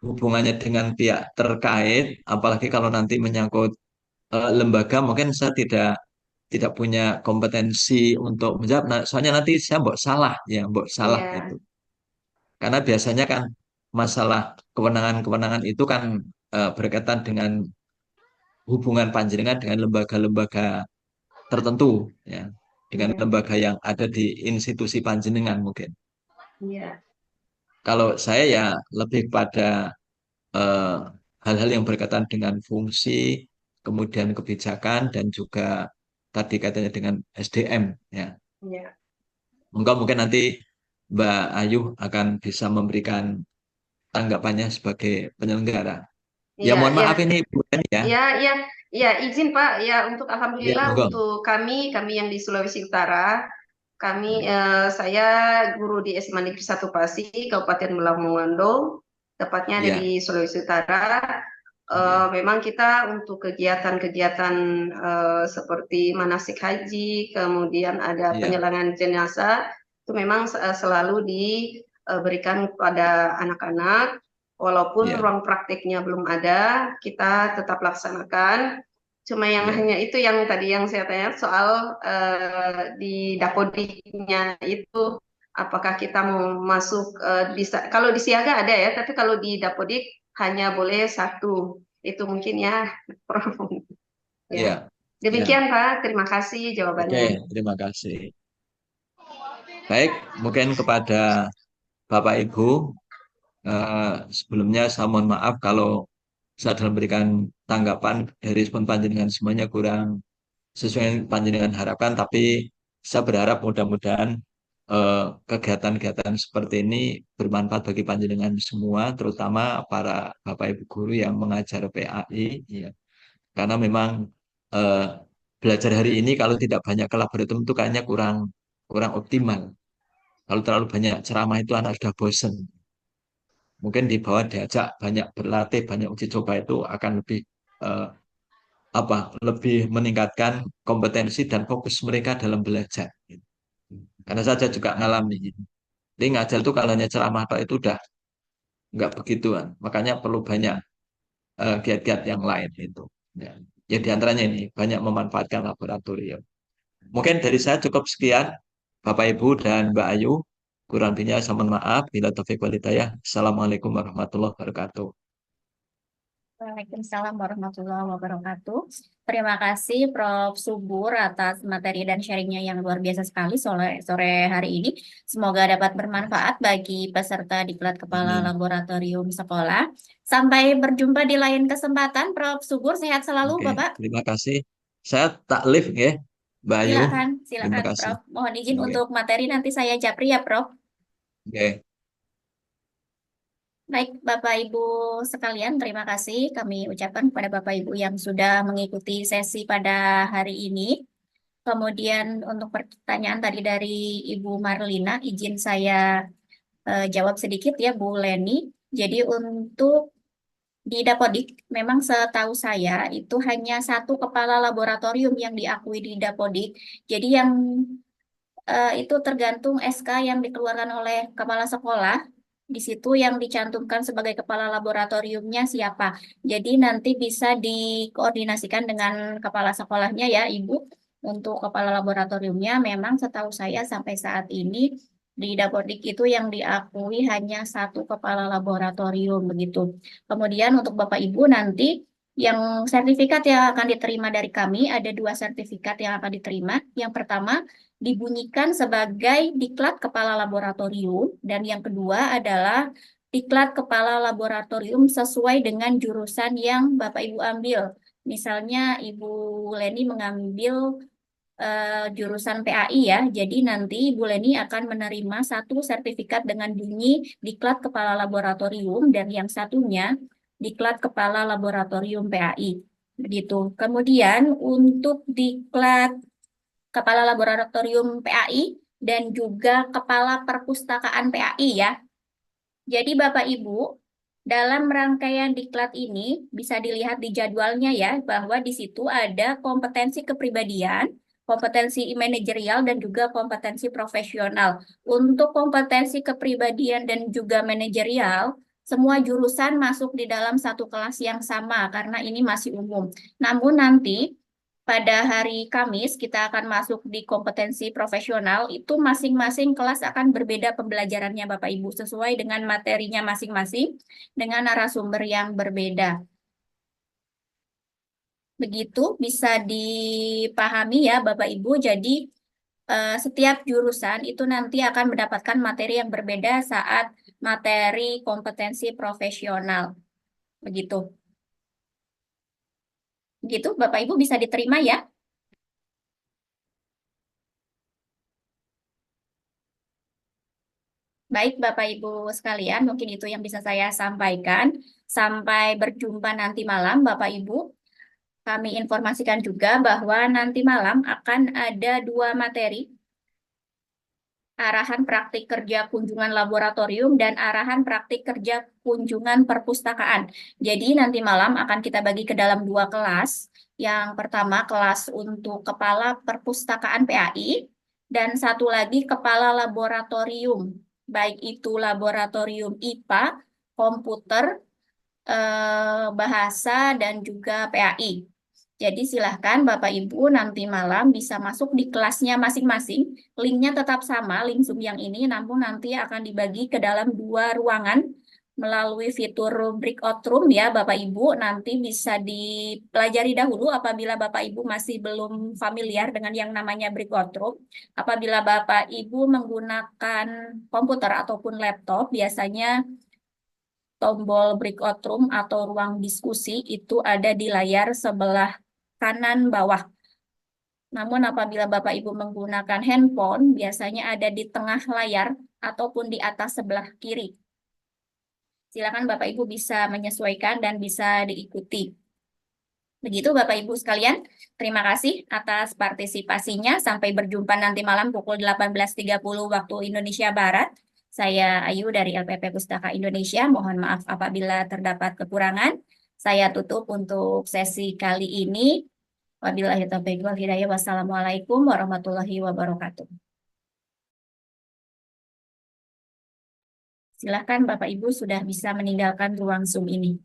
hubungannya dengan pihak terkait, apalagi kalau nanti menyangkut lembaga, mungkin saya tidak punya kompetensi untuk menjawab. Nah, soalnya nanti saya mbok salah ya, mbok salah
iya,
itu. Karena biasanya kan masalah kewenangan-kewenangan itu kan berkaitan dengan hubungan panjenengan dengan lembaga-lembaga tertentu ya, dengan
iya,
lembaga yang ada di institusi panjenengan mungkin.
iya,
Kalau saya ya lebih pada eh, hal-hal yang berkaitan dengan fungsi, kemudian kebijakan dan juga tadi katanya dengan SDM ya.
iya,
Mungkin nanti Mbak Ayu akan bisa memberikan tanggapannya sebagai penyelenggara. Ya
iya,
mohon
iya,
maaf ini Bu Eni ya.
iya, iya, iya, izin Pak, ya untuk
Ya
alhamdulillah
monggo.
untuk kami yang di Sulawesi Utara, saya guru di SMA Negeri 1 Pasi, Kabupaten Lamongan, tepatnya ada
Ya,
di Sulawesi Utara.
ya,
Memang kita untuk kegiatan-kegiatan seperti manasik haji, kemudian ada
ya,
penyelenggaraan jenazah, itu memang selalu diberikan kepada anak-anak, walaupun
ya,
ruang prakteknya belum ada, kita tetap laksanakan. Cuma yang
ya.
hanya itu yang tadi yang saya tanya soal di dapodiknya itu, apakah kita mau masuk kalau di siaga ada ya, tapi kalau di dapodik hanya boleh satu. Itu mungkin ya, Prof. Ya.
Ya, ya.
Demikian Pak, terima kasih
Oke,
jawabannya.
terima kasih. Baik, mungkin kepada Bapak Ibu, sebelumnya saya mohon maaf kalau saya dalam memberikan tanggapan dari respon panjenengan semuanya kurang sesuai yang panjenengan harapkan, tapi saya berharap mudah-mudahan kegiatan-kegiatan seperti ini bermanfaat bagi panjenengan semua, terutama para Bapak Ibu guru yang mengajar PAI, ya. Karena memang eh, belajar hari ini kalau tidak banyak ke laboratorium itu kayaknya kurang kurang optimal. Kalau terlalu banyak ceramah itu anak sudah bosen. Mungkin di bawah diajak banyak berlatih, banyak uji coba itu akan lebih eh, lebih meningkatkan kompetensi dan fokus mereka dalam belajar. Karena saya juga ngalami. Jadi ngajar itu kalau hanya ceramah tok itu udah nggak begituan. Makanya perlu banyak giat-giat yang lain itu. Ya. Ya di antaranya ini banyak memanfaatkan laboratorium. Mungkin dari saya cukup sekian, Bapak Ibu dan Mbak Ayu. Kurang lebihnya saya mohon maaf. Bila taufik wal hidayah. Assalamualaikum warahmatullahi wabarakatuh.
Waalaikumsalam warahmatullahi wabarakatuh. Terima kasih Prof. Subur atas materi dan sharingnya yang luar biasa sekali sore hari ini. Semoga dapat bermanfaat bagi peserta diklat kepala
Amin.
laboratorium sekolah. Sampai berjumpa di lain kesempatan. Prof. Subur sehat selalu
Oke,
Bapak.
terima kasih. Saya taklif ya, Mbak Ayu.
Silakan,
Terima
silakan
kasih.
Prof. Mohon izin
Oke.
untuk materi nanti saya japri ya Prof.
Oke.
Baik, Bapak Ibu sekalian, terima kasih kami ucapkan kepada Bapak Ibu yang sudah mengikuti sesi pada hari ini. Kemudian untuk pertanyaan tadi dari Ibu Marlina, izin saya jawab sedikit ya Bu Leni. Jadi untuk di Dapodik, memang setahu saya itu hanya satu kepala laboratorium yang diakui di Dapodik. Jadi yang itu tergantung SK yang dikeluarkan oleh kepala sekolah. Di situ yang dicantumkan sebagai kepala laboratoriumnya siapa. Jadi nanti bisa dikoordinasikan dengan kepala sekolahnya ya, Ibu. Untuk kepala laboratoriumnya memang setahu saya sampai saat ini di Dapodik itu yang diakui hanya satu kepala laboratorium begitu. Kemudian untuk Bapak Ibu nanti yang sertifikat yang akan diterima dari kami ada 2 sertifikat yang akan diterima. Yang pertama dibunyikan sebagai diklat kepala laboratorium dan yang kedua adalah diklat kepala laboratorium sesuai dengan jurusan yang Bapak Ibu ambil. Misalnya Ibu Leni mengambil jurusan PAI ya, jadi nanti Ibu Leni akan menerima satu sertifikat dengan bunyi diklat kepala laboratorium dan yang satunya diklat kepala laboratorium PAI. Begitu. Kemudian untuk diklat kepala laboratorium PAI dan juga kepala perpustakaan PAI ya. Jadi Bapak Ibu, dalam rangkaian diklat ini bisa dilihat di jadwalnya ya, bahwa di situ ada kompetensi kepribadian, kompetensi manajerial, dan juga kompetensi profesional. Untuk kompetensi kepribadian dan juga manajerial, semua jurusan masuk di dalam satu kelas yang sama karena ini masih umum. Namun nanti pada hari Kamis kita akan masuk di kompetensi profesional, itu masing-masing kelas akan berbeda pembelajarannya Bapak Ibu sesuai dengan materinya masing-masing dengan narasumber yang berbeda. Begitu bisa dipahami ya Bapak Ibu. Jadi setiap jurusan itu nanti akan mendapatkan materi yang berbeda saat materi kompetensi profesional. Begitu. Begitu Bapak Ibu bisa diterima ya. Baik, Bapak Ibu sekalian, mungkin itu yang bisa saya sampaikan. Sampai berjumpa nanti malam, Bapak Ibu. Kami informasikan juga bahwa nanti malam akan ada 2 materi, arahan praktik kerja kunjungan laboratorium dan arahan praktik kerja kunjungan perpustakaan. Jadi nanti malam akan kita bagi ke dalam 2 kelas. Yang pertama kelas untuk kepala perpustakaan PAI dan satu lagi kepala laboratorium. Baik itu laboratorium IPA, komputer, bahasa, dan juga PAI. Jadi silahkan Bapak Ibu nanti malam bisa masuk di kelasnya masing-masing. Linknya tetap sama, link Zoom yang ini, namun nanti akan dibagi ke dalam 2 ruangan melalui fitur breakout room ya Bapak Ibu. Nanti bisa dipelajari dahulu apabila Bapak Ibu masih belum familiar dengan yang namanya breakout room. Apabila Bapak Ibu menggunakan komputer ataupun laptop, biasanya tombol breakout room atau ruang diskusi itu ada di layar sebelah kanan bawah. Namun apabila Bapak Ibu menggunakan handphone, biasanya ada di tengah layar ataupun di atas sebelah kiri. Silakan Bapak Ibu bisa menyesuaikan dan bisa diikuti. Begitu Bapak Ibu sekalian, terima kasih atas partisipasinya. Sampai berjumpa nanti malam pukul 18.30 waktu Indonesia Barat. Saya Ayu dari LPP Pustaka Indonesia. Mohon maaf apabila terdapat kekurangan. Saya tutup untuk sesi kali ini. Wabillahi taufiq wal hidayah. Wassalamualaikum warahmatullahi wabarakatuh. Silakan Bapak Ibu sudah bisa meninggalkan ruang Zoom ini.